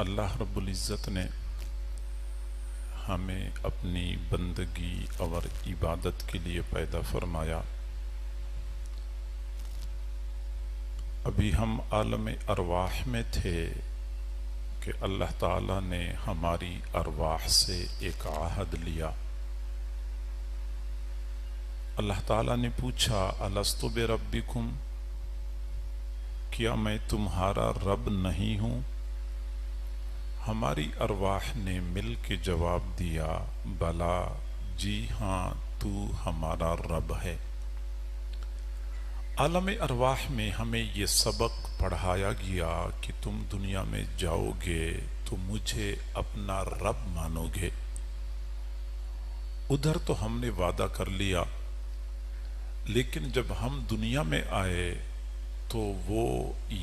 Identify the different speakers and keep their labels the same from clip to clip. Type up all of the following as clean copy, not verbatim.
Speaker 1: اللہ رب العزت نے ہمیں اپنی بندگی اور عبادت کے لیے پیدا فرمایا۔ ابھی ہم عالم ارواح میں تھے کہ اللہ تعالیٰ نے ہماری ارواح سے ایک عہد لیا۔ اللہ تعالیٰ نے پوچھا الستُ بربکم، کیا میں تمہارا رب نہیں ہوں؟ ہماری ارواح نے مل کے جواب دیا بلا، جی ہاں تو ہمارا رب ہے۔ عالم ارواح میں ہمیں یہ سبق پڑھایا گیا کہ تم دنیا میں جاؤ گے تو مجھے اپنا رب مانو گے۔ ادھر تو ہم نے وعدہ کر لیا، لیکن جب ہم دنیا میں آئے تو وہ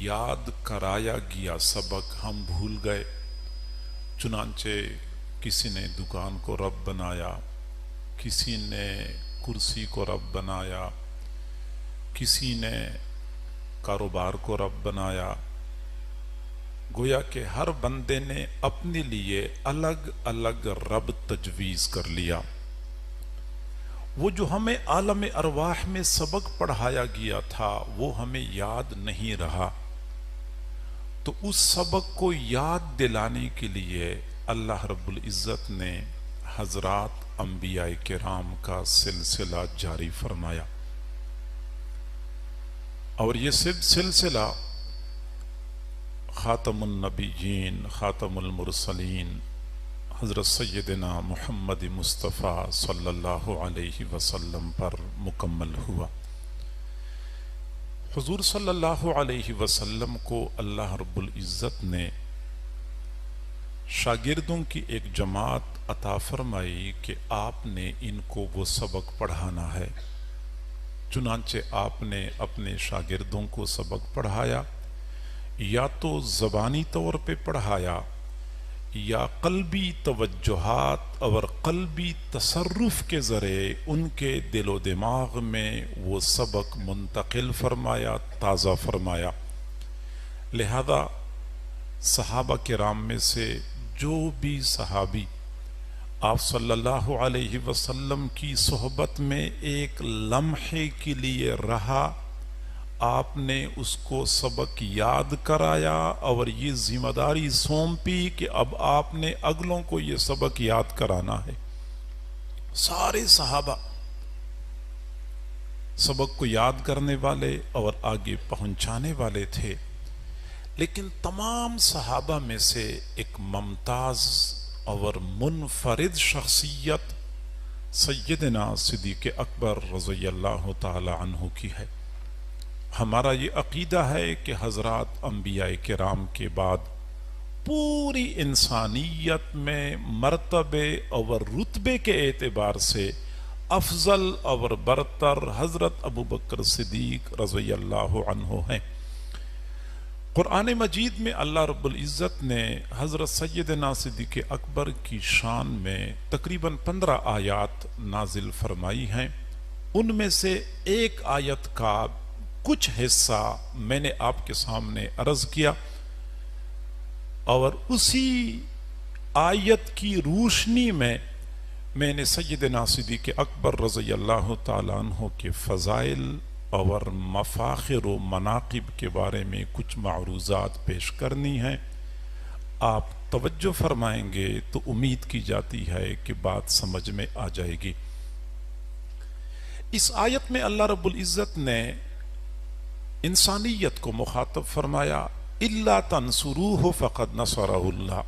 Speaker 1: یاد کرایا گیا سبق ہم بھول گئے۔ چنانچہ کسی نے دکان کو رب بنایا، کسی نے کرسی کو رب بنایا، کسی نے کاروبار کو رب بنایا۔ گویا کہ ہر بندے نے اپنے لیے الگ الگ رب تجویز کر لیا۔ وہ جو ہمیں عالم ارواح میں سبق پڑھایا گیا تھا وہ ہمیں یاد نہیں رہا، تو اس سبق کو یاد دلانے کے لیے اللہ رب العزت نے حضرات انبیاء کرام کا سلسلہ جاری فرمایا، اور یہ سلسلہ خاتم النبیین خاتم المرسلین حضرت سیدنا محمد مصطفیٰ صلی اللہ علیہ وسلم پر مکمل ہوا۔ حضور صلی اللہ علیہ وسلم کو اللہ رب العزت نے شاگردوں کی ایک جماعت عطا فرمائی کہ آپ نے ان کو وہ سبق پڑھانا ہے۔ چنانچہ آپ نے اپنے شاگردوں کو سبق پڑھایا، یا تو زبانی طور پہ پڑھایا یا قلبی توجہات اور قلبی تصرف کے ذریعے ان کے دل و دماغ میں وہ سبق منتقل فرمایا، تازہ فرمایا۔ لہذا صحابہ کرام میں سے جو بھی صحابی آپ صلی اللہ علیہ وسلم کی صحبت میں ایک لمحے کے لیے رہا، آپ نے اس کو سبق یاد کرایا اور یہ ذمہ داری سونپی کہ اب آپ نے اگلوں کو یہ سبق یاد کرانا ہے۔ سارے صحابہ سبق کو یاد کرنے والے اور آگے پہنچانے والے تھے، لیکن تمام صحابہ میں سے ایک ممتاز اور منفرد شخصیت سیدنا صدیق اکبر رضی اللہ تعالی عنہ کی ہے۔ ہمارا یہ عقیدہ ہے کہ حضرات انبیاء کرام کے بعد پوری انسانیت میں مرتبے اور رتبے کے اعتبار سے افضل اور برتر حضرت ابوبکر صدیق رضی اللہ عنہ ہیں۔ قرآن مجید میں اللہ رب العزت نے حضرت سیدنا صدیق اکبر کی شان میں تقریباً 15 آیات نازل فرمائی ہیں۔ ان میں سے ایک آیت کا کچھ حصہ میں نے آپ کے سامنے عرض کیا، اور اسی آیت کی روشنی میں میں نے سیدنا صدیق اکبر رضی اللہ تعالیٰ عنہ کے فضائل اور مفاخر و مناقب کے بارے میں کچھ معروضات پیش کرنی ہیں۔ آپ توجہ فرمائیں گے تو امید کی جاتی ہے کہ بات سمجھ میں آ جائے گی۔ اس آیت میں اللہ رب العزت نے انسانیت کو مخاطب فرمایا، اِلَّا تَنْصُرُوهُ فَقَدْ نَصَرَهُ اللَّهُ،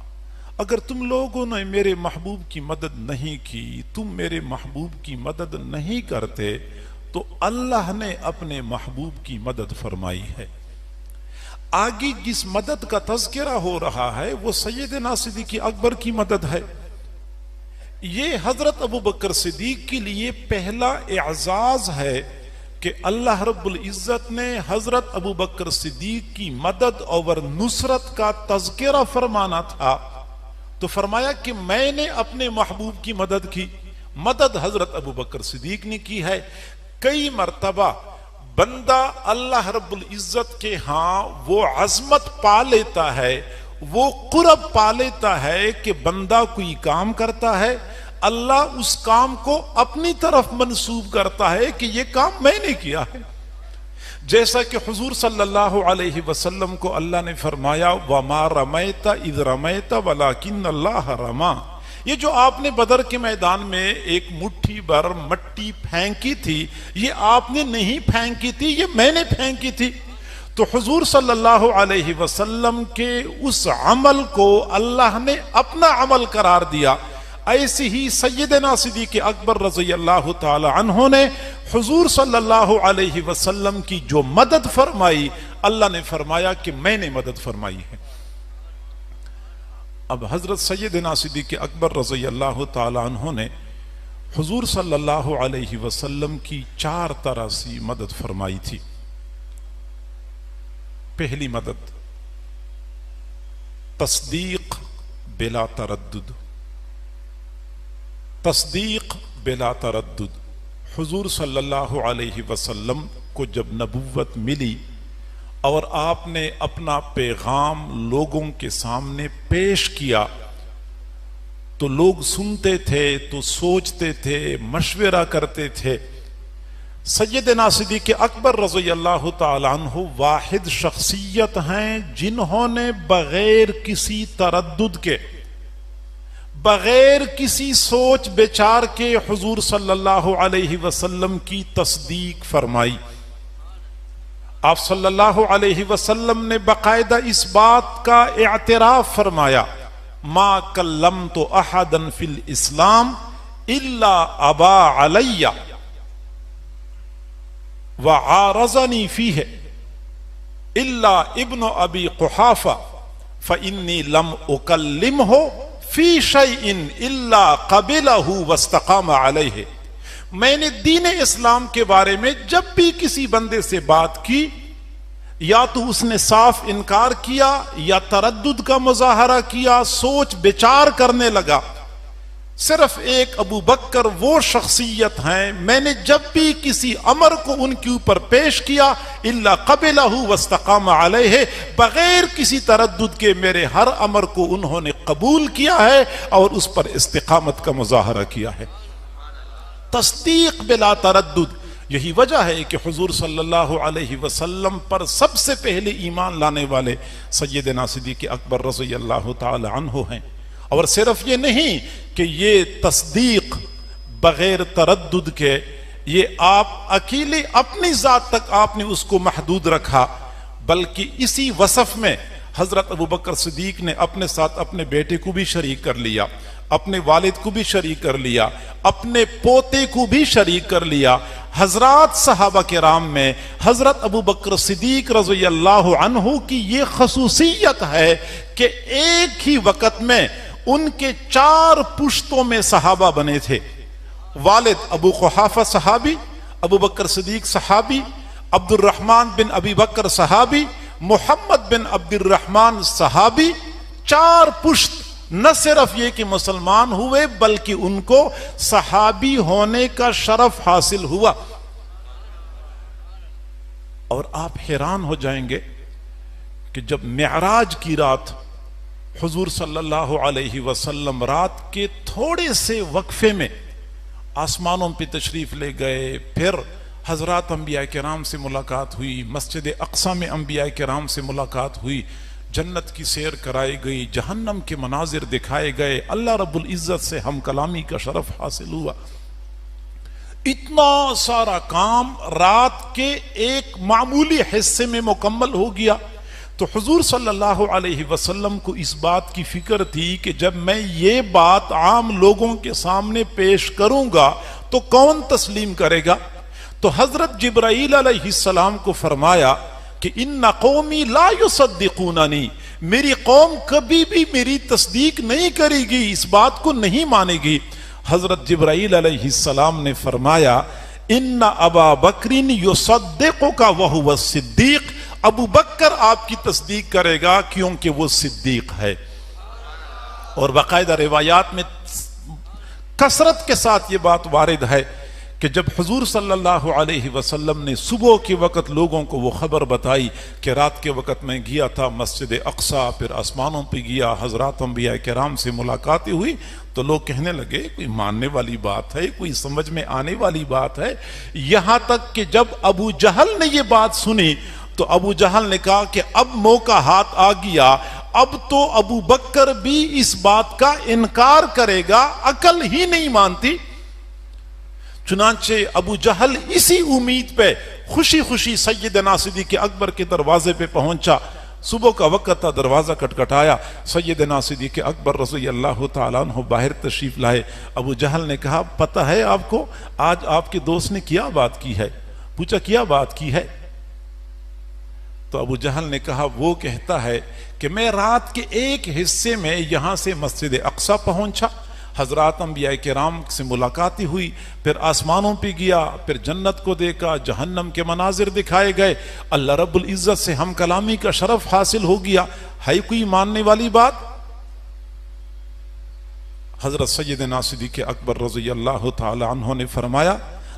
Speaker 1: اگر تم لوگوں نے میرے محبوب کی مدد نہیں کی، تم میرے محبوب کی مدد نہیں کرتے، تو اللہ نے اپنے محبوب کی مدد فرمائی ہے۔ آگے جس مدد کا تذکرہ ہو رہا ہے وہ سیدنا صدیق اکبر کی مدد ہے۔ یہ حضرت ابوبکر صدیق کے لیے پہلا اعزاز ہے کہ اللہ رب العزت نے حضرت ابوبکر صدیق کی مدد اور نصرت کا تذکرہ فرمانا تھا تو فرمایا کہ میں نے اپنے محبوب کی مدد کی۔ مدد حضرت ابوبکر صدیق نے کی ہے۔ کئی مرتبہ بندہ اللہ رب العزت کے ہاں وہ عظمت پا لیتا ہے، وہ قرب پا لیتا ہے کہ بندہ کوئی کام کرتا ہے، اللہ اس کام کو اپنی طرف منسوب کرتا ہے کہ یہ کام میں نے کیا ہے. جیسا کہ حضور صلی اللہ علیہ وسلم کو اللہ نے فرمایا وَمَا رَمَيْتَ إِذْ رَمَيْتَ وَلَكِنَّ اللَّهَ رَمَا. یہ جو آپ نے بدر کے میدان میں ایک مٹھی بھر مٹی پھینکی تھی، یہ آپ نے نہیں پھینکی تھی، یہ میں نے پھینکی تھی. تو حضور صلی اللہ علیہ وسلم کے اس عمل کو اللہ نے اپنا عمل قرار دیا. ایسی ہی سیدنا صدیق اکبر رضی اللہ تعالی عنہ نے حضور صلی اللہ علیہ وسلم کی جو مدد فرمائی، اللہ نے فرمایا کہ میں نے مدد فرمائی ہے. اب حضرت سیدنا صدیق اکبر رضی اللہ تعالی عنہ نے حضور صلی اللہ علیہ وسلم کی 4 طرح سے مدد فرمائی تھی. پہلی مدد تصدیق بلا تردد. تصدیق بلا تردد. حضور صلی اللہ علیہ وسلم کو جب نبوت ملی اور آپ نے اپنا پیغام لوگوں کے سامنے پیش کیا تو لوگ سنتے تھے تو سوچتے تھے، مشورہ کرتے تھے. سیدنا صدیق اکبر رضی اللہ تعالی عنہ واحد شخصیت ہیں جنہوں نے بغیر کسی تردد کے، بغیر کسی سوچ بچار کے حضور صلی اللہ علیہ وسلم کی تصدیق فرمائی. آپ صلی اللہ علیہ وسلم نے باقاعدہ اس بات کا اعتراف فرمایا ما کلمت احدا فی الاسلام الا ابا علی وعارضنی فیہ الا ابن ابی قحافہ فانی لم اکلمہ فی شیء الا قبلہ واستقام علیہ. میں نے دین اسلام کے بارے میں جب بھی کسی بندے سے بات کی، یا تو اس نے صاف انکار کیا یا تردد کا مظاہرہ کیا، سوچ بچار کرنے لگا. صرف ایک ابو بکر وہ شخصیت ہیں، میں نے جب بھی کسی امر کو ان کے اوپر پیش کیا الا قبلہ واستقام علیہ، بغیر کسی تردد کے میرے ہر امر کو انہوں نے قبول کیا ہے اور اس پر استقامت کا مظاہرہ کیا ہے. تصدیق بلا تردد. یہی وجہ ہے کہ حضور صلی اللہ علیہ وسلم پر سب سے پہلے ایمان لانے والے سیدنا صدیق اکبر رضی اللہ تعالی عنہ ہیں. اور صرف یہ نہیں کہ یہ تصدیق بغیر تردد کے، یہ آپ اکیلے اپنی ذات تک آپ نے اس کو محدود رکھا، بلکہ اسی وصف میں حضرت ابو بکر صدیق نے اپنے ساتھ اپنے بیٹے کو بھی شریک کر لیا، اپنے والد کو بھی شریک کر لیا، اپنے پوتے کو بھی شریک کر لیا. حضرات صحابہ کرام میں حضرت ابو بکر صدیق رضی اللہ عنہ کی یہ خصوصیت ہے کہ ایک ہی وقت میں ان کے 4 پشتوں میں صحابہ بنے تھے. والد ابو قحافہ صحابی، ابو بکر صدیق صحابی، عبد الرحمن بن ابی بکر صحابی، محمد بن عبد الرحمن صحابی. 4 پشت. نہ صرف یہ کہ مسلمان ہوئے بلکہ ان کو صحابی ہونے کا شرف حاصل ہوا. اور آپ حیران ہو جائیں گے کہ جب معراج کی رات حضور صلی اللہ علیہ وسلم رات کے تھوڑے سے وقفے میں آسمانوں پہ تشریف لے گئے، پھر حضرات انبیاء کرام سے ملاقات ہوئی، مسجد اقصی میں انبیاء کرام سے ملاقات ہوئی، جنت کی سیر کرائی گئی، جہنم کے مناظر دکھائے گئے، اللہ رب العزت سے ہم کلامی کا شرف حاصل ہوا. اتنا سارا کام رات کے ایک معمولی حصے میں مکمل ہو گیا. تو حضور صلی اللہ علیہ وسلم کو اس بات کی فکر تھی کہ جب میں یہ بات عام لوگوں کے سامنے پیش کروں گا تو کون تسلیم کرے گا. تو حضرت جبرائیل علیہ السلام کو فرمایا کہ ان قومی لا یصدقوننی، میری قوم کبھی بھی میری تصدیق نہیں کرے گی، اس بات کو نہیں مانے گی. حضرت جبرائیل علیہ السلام نے فرمایا ان ابا بکر یصدقک وہو الصدیق، ابو بکر آپ کی تصدیق کرے گا کیونکہ وہ صدیق ہے. اور باقاعدہ روایات میں کثرت کے ساتھ یہ بات وارد ہے کہ جب حضور صلی اللہ علیہ وسلم نے صبح کے وقت لوگوں کو وہ خبر بتائی کہ رات کے وقت میں گیا تھا مسجد اقصی، پھر آسمانوں پہ گیا، حضرات انبیاء کرام سے ملاقاتیں ہوئی، تو لوگ کہنے لگے کوئی ماننے والی بات ہے، کوئی سمجھ میں آنے والی بات ہے۔ یہاں تک کہ جب ابو جہل نے یہ بات سنی تو ابو جہل نے کہا کہ اب موقع ہاتھ آ گیا، اب تو ابو بکر بھی اس بات کا انکار کرے گا، عقل ہی نہیں مانتی۔ چنانچہ ابو جہل اسی امید پہ خوشی خوشی سیدنا صدیق اکبر کے دروازے پہ پہنچا۔ صبح کا وقت تھا، دروازہ کٹکھٹایا، سیدنا صدیق اکبر رضی اللہ تعالیٰ عنہ باہر تشریف لائے۔ ابو جہل نے کہا پتہ ہے آپ کو آج آپ کے دوست نے کیا بات کی ہے؟ پوچھا کیا بات کی ہے؟ تو ابو جہل نے کہا وہ کہتا ہے کہ میں رات کے ایک حصے میں یہاں سے مسجد اقصی پہنچا، حضرات انبیاء کرام سے ملاقاتیں ہوئی، پھر آسمانوں پہ گیا، پھر جنت کو دیکھا، جہنم کے مناظر دکھائے گئے، اللہ رب العزت سے ہم کلامی کا شرف حاصل ہو گیا۔ ہے کوئی ماننے والی بات؟ حضرت سیدنا صدیق اکبر رضی اللہ تعالی عنہ نے فرمایا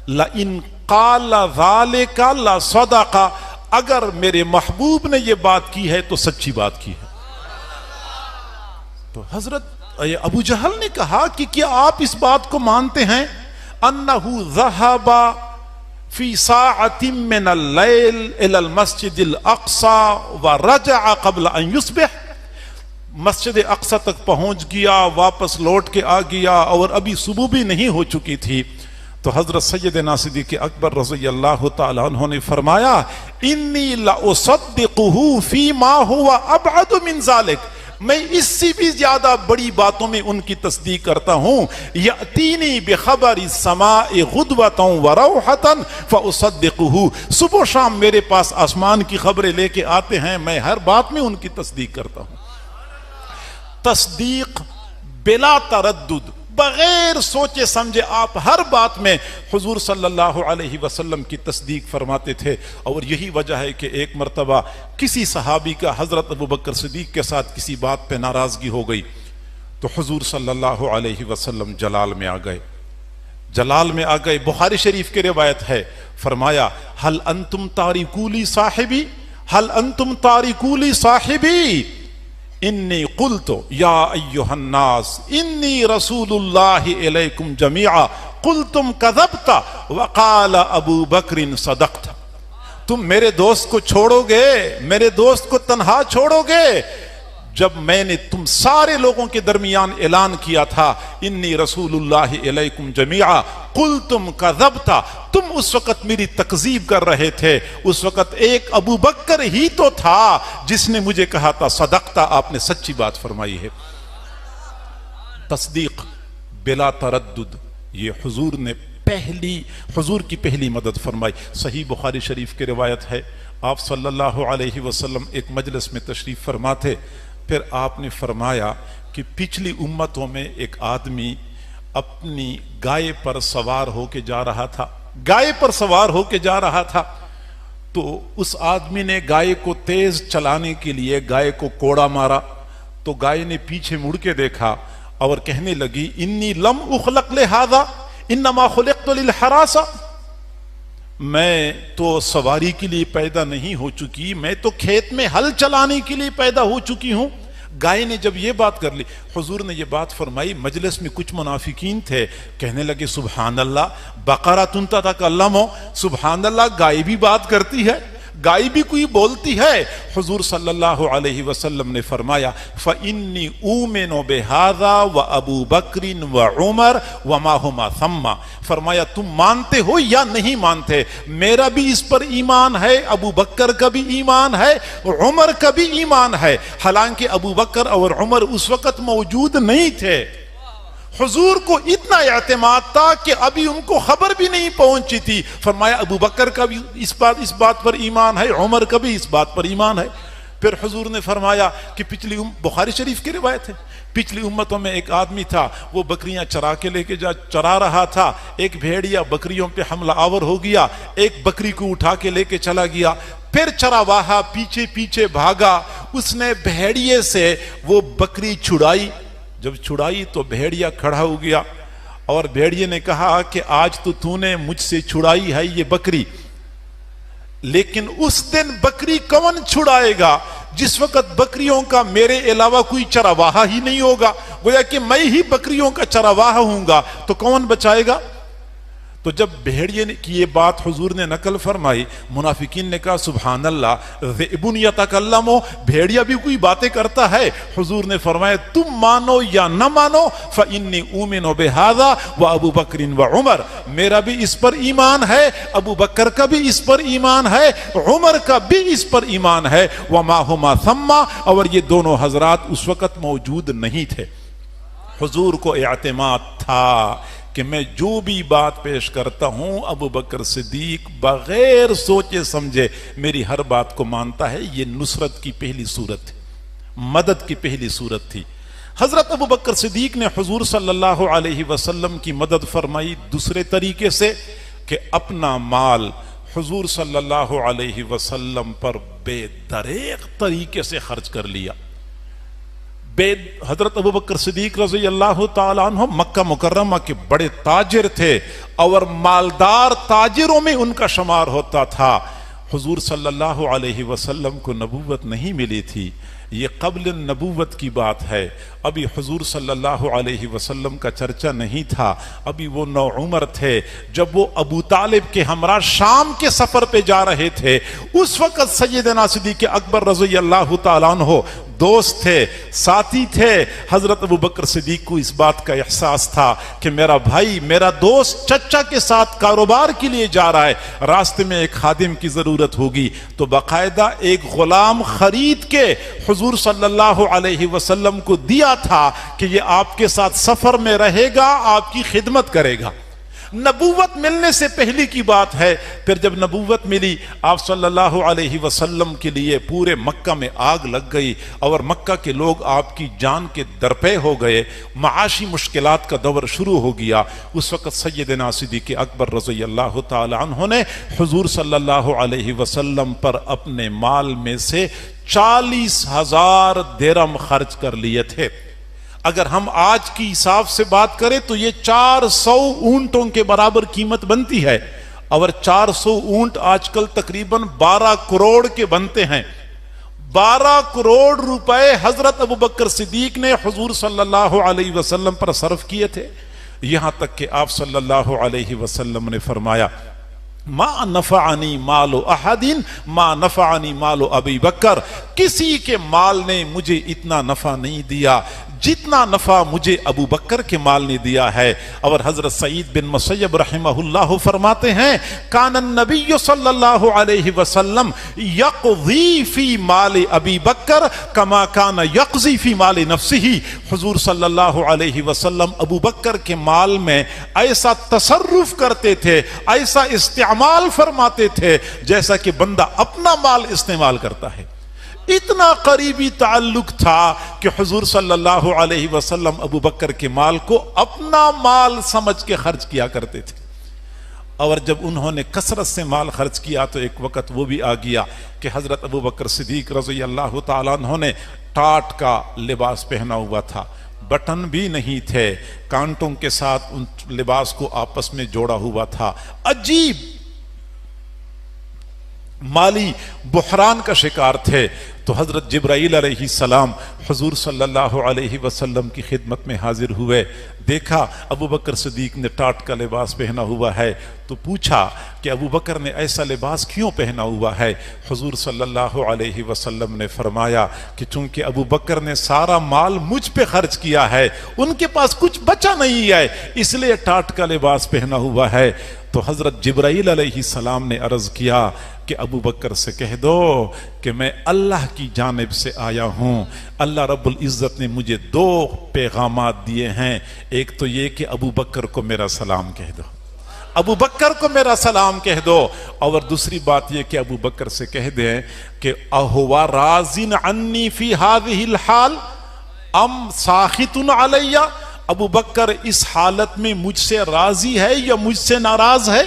Speaker 1: لَإِن قَالَ ذَلِكَ لَصَدَقَ، اگر میرے محبوب نے یہ بات کی ہے تو سچی بات کی ہے۔ تو حضرت ابو جہل نے کہا کہ کیا آپ اس بات کو مانتے ہیں انہو ذہب فی ساعت من اللیل الی المسجد الاقصی ورجع قبل ان یصبح، مسجد اقصی تک پہنچ گیا، واپس لوٹ کے آ گیا اور ابھی صبح بھی نہیں ہو چکی تھی۔ تو حضرت سیدنا صدیق اکبر رضی اللہ تعالی عنہ نے فرمایا انی لاصدقہ فیما ہوا ابعد من ذلک، میں اس سے بھی زیادہ بڑی باتوں میں ان کی تصدیق کرتا ہوں۔ یأتینی بخبر السماء غدوۃ وروحۃ فاصدقہ، صبح و شام میرے پاس آسمان کی خبریں لے کے آتے ہیں، میں ہر بات میں ان کی تصدیق کرتا ہوں۔ تصدیق بلا تردد، بغیر سوچے سمجھے آپ ہر بات میں حضور صلی اللہ علیہ وسلم کی تصدیق فرماتے تھے۔ اور یہی وجہ ہے کہ ایک مرتبہ کسی صحابی کا حضرت ابو بکر صدیق کے ساتھ کسی بات پہ ناراضگی ہو گئی تو حضور صلی اللہ علیہ وسلم جلال میں آ گئے، بخاری شریف کی روایت ہے، فرمایا ہل انتم تارکو لی صاحبی، ہل انتم تارکو لی صاحبی، انی قلت یا ایہا الناس انی رسول اللہ الیکم جمیعا قلتم کذبت وقال ابو بکر صدقت، تم میرے دوست کو چھوڑو گے، میرے دوست کو تنہا چھوڑو گے جب میں نے تم سارے لوگوں کے درمیان اعلان کیا تھا انی رسول اللہ علیکم جمیعا قلتم کذبت، تم اس وقت میری تکذیب کر رہے تھے، اس وقت ایک ابو بکر ہی تو تھا جس نے مجھے کہا تھا صدقت، آپ نے سچی بات فرمائی ہے۔ تصدیق بلا تردد، یہ حضور کی پہلی مدد فرمائی۔ صحیح بخاری شریف کی روایت ہے، آپ صلی اللہ علیہ وسلم ایک مجلس میں تشریف فرما تھے، پھر آپ نے فرمایا کہ پچھلی امتوں میں ایک آدمی اپنی گائے پر سوار ہو کے جا رہا تھا، تو اس آدمی نے گائے کو تیز چلانے کے لیے گائے کو کوڑا مارا، تو گائے نے پیچھے مڑ کے دیکھا اور کہنے لگی انی لم اخلق لہذا انما خلقت للحراسہ، میں تو سواری کے لیے پیدا نہیں ہو چکی، میں تو کھیت میں ہل چلانے کے لیے پیدا ہو چکی ہوں۔ گائے نے جب یہ بات کر لی، حضور نے یہ بات فرمائی، مجلس میں کچھ منافقین تھے، کہنے لگے سبحان اللہ بقرۃ تتکلم، سبحان اللہ گائے بھی بات کرتی ہے، گائے بھی کوئی بولتی ہے۔ حضور صلی اللہ علیہ وسلم نے فرمایا فإنی اومن بہذا وابو بکر وعمر وما ہما ثم، فرمایا تم مانتے ہو یا نہیں مانتے، میرا بھی اس پر ایمان ہے، ابو بکر کا بھی ایمان ہے، عمر کا بھی ایمان ہے، حالانکہ ابو بکر اور عمر اس وقت موجود نہیں تھے۔ حضور کو اتنا اعتماد تھا کہ ابھی ان کو خبر بھی نہیں پہنچی تھی، فرمایا ابو بکر کا بھی اس بات پر ایمان ہے، عمر کا بھی اس بات پر ایمان ہے۔ پھر حضور نے فرمایا کہ بخاری شریف کی روایت ہے، پچھلی امتوں میں ایک آدمی تھا، وہ بکریاں چرا رہا تھا، ایک بھیڑیا بکریوں پہ حملہ آور ہو گیا، ایک بکری کو اٹھا کے لے کے چلا گیا، پھر چراواہا پیچھے پیچھے بھاگا، اس نے بھیڑیے سے وہ بکری چھڑائی، جب چھڑائی تو بھیڑیا کھڑا ہو گیا، اور بھیڑیے نے کہا کہ آج تو نے مجھ سے چھڑائی ہے یہ بکری، لیکن اس دن بکری کون چھڑائے گا جس وقت بکریوں کا میرے علاوہ کوئی چرواہا ہی نہیں ہوگا، گویا کہ میں ہی بکریوں کا چرواہا ہوں گا، تو کون بچائے گا؟ تو جب بھیڑیے کی یہ بات حضور نے نقل فرمائی، منافقین نے کہا سبحان اللہ، ذئب یتکلم، بھیڑیا بھی کوئی باتیں کرتا ہے؟ حضور نے فرمایا تم مانو یا نہ مانو، فإنی أؤمن بهذا وأبو بکر وعمر، میرا بھی اس پر ایمان ہے، ابو بکر کا بھی اس پر ایمان ہے، عمر کا بھی اس پر ایمان ہے، وما ہما ثم، اور یہ دونوں حضرات اس وقت موجود نہیں تھے۔ حضور کو اعتماد تھا کہ میں جو بھی بات پیش کرتا ہوں ابو بکر صدیق بغیر سوچے سمجھے میری ہر بات کو مانتا ہے۔ یہ نصرت کی پہلی صورت تھی، مدد کی پہلی صورت تھی۔ حضرت ابو بکر صدیق نے حضور صلی اللہ علیہ وسلم کی مدد فرمائی دوسرے طریقے سے کہ اپنا مال حضور صلی اللہ علیہ وسلم پر بے دریغ طریقے سے خرچ کر لیا۔ حضرت ابو بکر صدیق رضی اللہ تعالیٰ عنہ مکہ مکرمہ کے بڑے تاجر تھے اور مالدار تاجروں میں ان کا شمار ہوتا تھا۔ حضور صلی اللہ علیہ وسلم کو نبوت نہیں ملی تھی، یہ قبل نبوت کی بات ہے، ابھی حضور صلی اللہ علیہ وسلم کا چرچا نہیں تھا، ابھی وہ نوعمر تھے۔ جب وہ ابو طالب کے ہمراہ شام کے سفر پہ جا رہے تھے، اس وقت سیدنا صدیق اکبر رضی اللہ تعالیٰ عنہ دوست تھے، ساتھی تھے۔ حضرت ابو بکر صدیق کو اس بات کا احساس تھا کہ میرا بھائی، میرا دوست چچا کے ساتھ کاروبار کے لیے جا رہا ہے، راستے میں ایک خادم کی ضرورت ہوگی، تو باقاعدہ ایک غلام خرید کے حضور صلی اللہ علیہ وسلم کو دیا تھا کہ یہ آپ کے ساتھ سفر میں رہے گا، آپ کی خدمت کرے گا۔ نبوت ملنے سے پہلی کی بات ہے۔ پھر جب نبوت ملی، آپ صلی اللہ علیہ وسلم کے لیے پورے مکہ میں آگ لگ گئی اور مکہ کے لوگ آپ کی جان کے درپے ہو گئے، معاشی مشکلات کا دور شروع ہو گیا۔ اس وقت سیدنا صدیق اکبر رضی اللہ تعالی عنہ نے حضور صلی اللہ علیہ وسلم پر اپنے مال میں سے 40,000 درہم خرچ کر لیے تھے۔ اگر ہم آج کی حساب سے بات کریں تو یہ 400 اونٹوں کے برابر قیمت بنتی ہے، اور 400 اونٹ آج کل تقریباً 12 کروڑ کے بنتے ہیں۔ 12 کروڑ روپے حضرت ابو بکر صدیق نے حضور صلی اللہ علیہ وسلم پر صرف کیے تھے، یہاں تک کہ آپ صلی اللہ علیہ وسلم نے فرمایا ما نفعنی مال احد ما نفعنی مال ابی بکر، کسی کے مال نے مجھے اتنا نفع نہیں دیا جتنا نفع مجھے ابو بکر کے مال نے دیا ہے۔ اور حضرت سعید بن مسیب رحمہ اللہ فرماتے ہیں کان النبی صلی اللہ علیہ وسلم یقضی فی مال ابی بکر کما کان یقضی فی مال نفسہ، حضور صلی اللہ علیہ وسلم ابو بکر کے مال میں ایسا تصرف کرتے تھے، ایسا استعمال فرماتے تھے جیسا کہ بندہ اپنا مال استعمال کرتا ہے۔ اتنا قریبی تعلق تھا کہ حضور صلی اللہ علیہ وسلم ابو بکر کے مال کو اپنا مال سمجھ کے خرچ کیا کرتے تھے۔ اور جب انہوں نے کثرت سے مال خرچ کیا تو ایک وقت وہ بھی آ گیا کہ حضرت ابو بکر صدیق رضی اللہ تعالیٰ عنہ نے ٹاٹ کا لباس پہنا ہوا تھا، بٹن بھی نہیں تھے، کانٹوں کے ساتھ ان لباس کو آپس میں جوڑا ہوا تھا، عجیب مالی بحران کا شکار تھے۔ تو حضرت جبرائیل علیہ السلام حضور صلی اللہ علیہ وسلم کی خدمت میں حاضر ہوئے، دیکھا ابو بکر صدیق نے ٹاٹ کا لباس پہنا ہوا ہے، تو پوچھا کہ ابو بکر نے ایسا لباس کیوں پہنا ہوا ہے؟ حضور صلی اللہ علیہ وسلم نے فرمایا کہ چونکہ ابو بکر نے سارا مال مجھ پہ خرچ کیا ہے، ان کے پاس کچھ بچا نہیں ہے، اس لیے ٹاٹ کا لباس پہنا ہوا ہے۔ تو حضرت جبرائیل علیہ السلام نے عرض کیا کہ ابو بکر سے کہہ دو کہ میں اللہ کی جانب سے آیا ہوں، اللہ رب العزت نے مجھے 2 پیغامات دیے ہیں، ایک تو یہ کہ ابو بکر کو میرا سلام کہہ دو، ابو بکر کو میرا سلام کہہ دو، اور دوسری بات یہ کہ ابو بکر سے کہہ دیں کہ اہوا راضٍ عنی فی هذه الحال ام ساخط علی، ابو بکر اس حالت میں مجھ سے راضی ہے یا مجھ سے ناراض ہے؟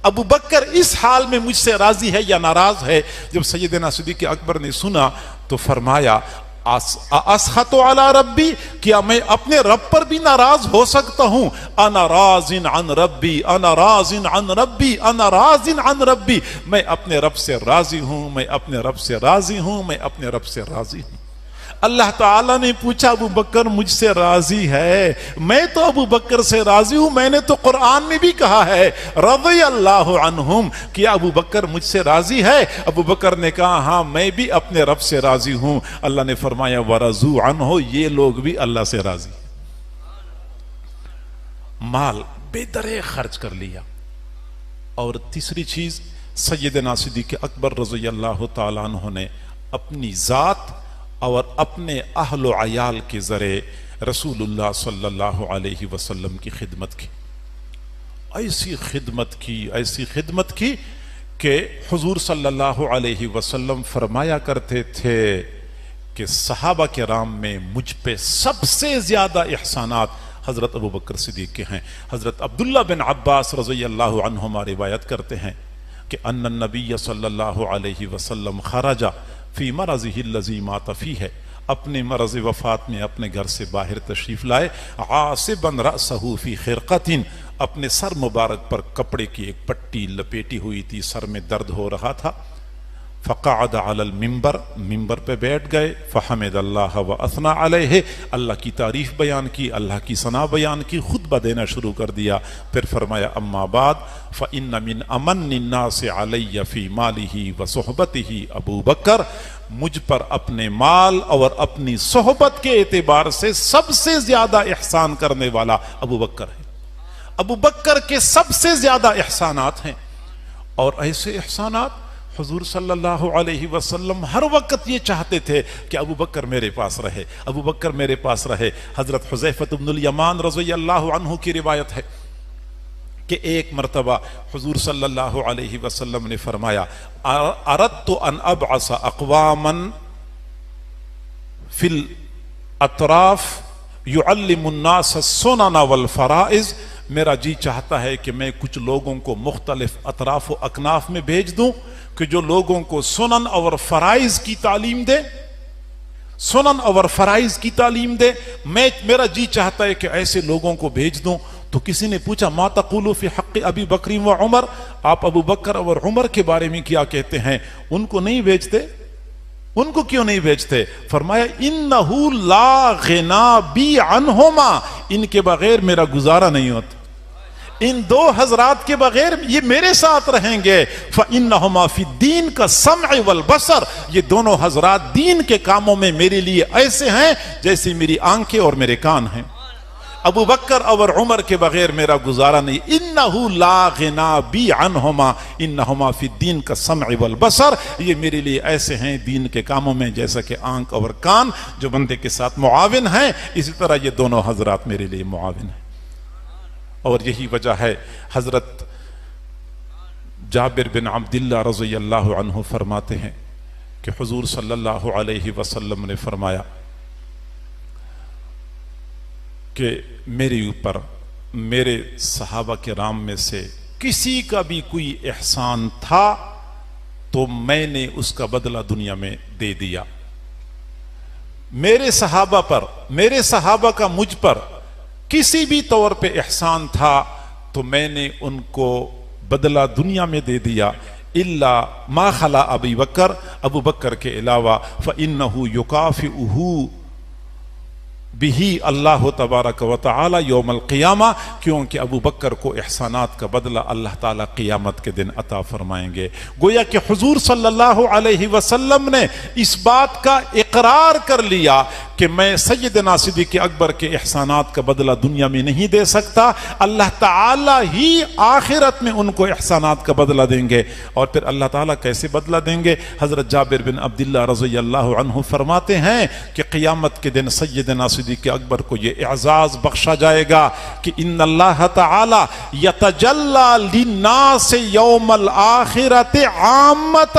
Speaker 1: ابو بکر اس حال میں مجھ سے راضی ہے یا ناراض ہے؟ جب سیدنا صدیق اکبر نے سنا تو فرمایا اسخط علی ربی، کیا میں اپنے رب پر بھی ناراض ہو سکتا ہوں؟ انا راض عن ربی، انا راض عن ربی، انا راض عن ربی، میں اپنے رب سے راضی ہوں، میں اپنے رب سے راضی ہوں، میں اپنے رب سے راضی ہوں۔ اللہ تعالیٰ نے پوچھا ابو بکر مجھ سے راضی ہے؟ میں تو ابو بکر سے راضی ہوں، میں نے تو قرآن میں بھی کہا ہے رضی اللہ عنہم، کیا ابو بکر مجھ سے راضی ہے؟ ابو بکر نے کہا ہاں میں بھی اپنے رب سے راضی ہوں۔ اللہ نے فرمایا ورضوا عنہ، یہ لوگ بھی اللہ سے راضی۔ مال بے درے خرچ کر لیا۔ اور تیسری چیز، سیدنا صدیق اکبر رضی اللہ تعالیٰ عنہ نے اپنی ذات اور اپنے اہل و عیال کے ذریعے رسول اللہ صلی اللہ علیہ وسلم کی خدمت کی۔ ایسی خدمت کی کہ حضور صلی اللہ علیہ وسلم فرمایا کرتے تھے کہ صحابہ کرام میں مجھ پہ سب سے زیادہ احسانات حضرت ابو بکر صدیق کے ہیں۔ حضرت عبداللہ بن عباس رضی اللہ عنہما روایت کرتے ہیں کہ ان النبی صلی اللہ علیہ وسلم خرج فی مرضہ الذی مات فیہ، اپنے مرض وفات میں اپنے گھر سے باہر تشریف لائے، عاصبا رأسہ فی خرقۃ، اپنے سر مبارک پر کپڑے کی ایک پٹی لپیٹی ہوئی تھی، سر میں درد ہو رہا تھا۔ فقعد علی المنبر، ممبر پہ بیٹھ گئے، فحمد اللہ واثنى علیہ، اللہ کی تعریف بیان کی، اللہ کی ثنا بیان کی، خطبہ دینا شروع کر دیا۔ پھر فرمایا اما بعد فإن من امن الناس علی فی مالہ وصحبتہ ابو بکر، مجھ پر اپنے مال اور اپنی صحبت کے اعتبار سے سب سے زیادہ احسان کرنے والا ابو بکر ہے۔ ابو بکر کے سب سے زیادہ احسانات ہیں، اور ایسے احسانات حضور صلی اللہ علیہ وسلم ہر وقت یہ چاہتے تھے کہ ابو بکر میرے پاس رہے، ابو بکر میرے پاس رہے۔ حضرت حذیفہ بن الیمان رضی اللہ عنہ کی روایت ہے کہ ایک مرتبہ حضور صلی اللہ علیہ وسلم نے فرمایا اردت ان ابعث اقواما فی الاطراف یعلم الناس السنن والفرائض، میرا جی چاہتا ہے کہ میں کچھ لوگوں کو مختلف اطراف و اکناف میں بھیج دوں کہ جو لوگوں کو سنن اور فرائض کی تعلیم دے، سنن اور فرائض کی تعلیم دے۔ میرا جی چاہتا ہے کہ ایسے لوگوں کو بھیج دوں۔ تو کسی نے پوچھا ما تقول فی حق ابی بکر و عمر، آپ ابو بکر اور عمر کے بارے میں کیا کہتے ہیں؟ ان کو نہیں بھیجتے؟ ان کو کیوں نہیں بھیجتے؟ فرمایا انہ لا غنا بی عنہما، ان کے بغیر میرا گزارا نہیں ہوتا، ان دو حضرات کے بغیر یہ میرے ساتھ رہیں گے۔ فَإِنَّهُمَا فِي الدِّينِ كَالسَّمْعِ وَالْبَصَرِ، یہ دونوں حضرات دین کے کاموں میں میرے لیے ایسے ہیں جیسے میری آنکھیں اور میرے کان ہیں۔ ابو بکر اور عمر کے بغیر میرا گزارا نہیں۔ اِنَّهُ لَا غِنَا بِي عَنْهُمَا إِنَّهُمَا فِي الدِّينِ كَالسَّمْعِ وَالْبَصَرِ، یہ میرے لیے ایسے ہیں دین کے کاموں میں جیسا کہ آنکھ اور کان جو بندے کے ساتھ معاون ہیں، اسی طرح یہ دونوں حضرات میرے لیے معاون ہیں۔ اور یہی وجہ ہے حضرت جابر بن عبداللہ رضی اللہ عنہ فرماتے ہیں کہ حضور صلی اللہ علیہ وسلم نے فرمایا کہ میرے اوپر میرے صحابہ کرام میں سے کسی کا بھی کوئی احسان تھا تو میں نے اس کا بدلہ دنیا میں دے دیا۔ میرے صحابہ پر، میرے صحابہ کا مجھ پر کسی بھی طور پہ احسان تھا تو میں نے ان کو بدلہ دنیا میں دے دیا، الا ما خلا ابی بکر، ابو بکر کے علاوہ، فإنہ یکافئہ بہی اللہ تبارک و تعالی یوم القیامہ، کیونکہ ابو بکر کو احسانات کا بدلہ اللہ تعالی قیامت کے دن عطا فرمائیں گے۔ گویا کہ حضور صلی اللہ علیہ وسلم نے اس بات کا اقرار کر لیا کہ میں سیدنا صدیق اکبر کے احسانات کا بدلہ دنیا میں نہیں دے سکتا، اللہ تعالی ہی آخرت میں ان کو احسانات کا بدلہ دیں گے۔ اور پھر اللہ تعالیٰ کیسے بدلہ دیں گے؟ حضرت جابر بن عبداللہ رضی اللہ عنہ فرماتے ہیں کہ قیامت کے دن سیدنا صدیق اکبر کو یہ اعزاز بخشا جائے گا کہ ان اللہ تعالی یتجلی للناس یوم الآخرۃ عامۃ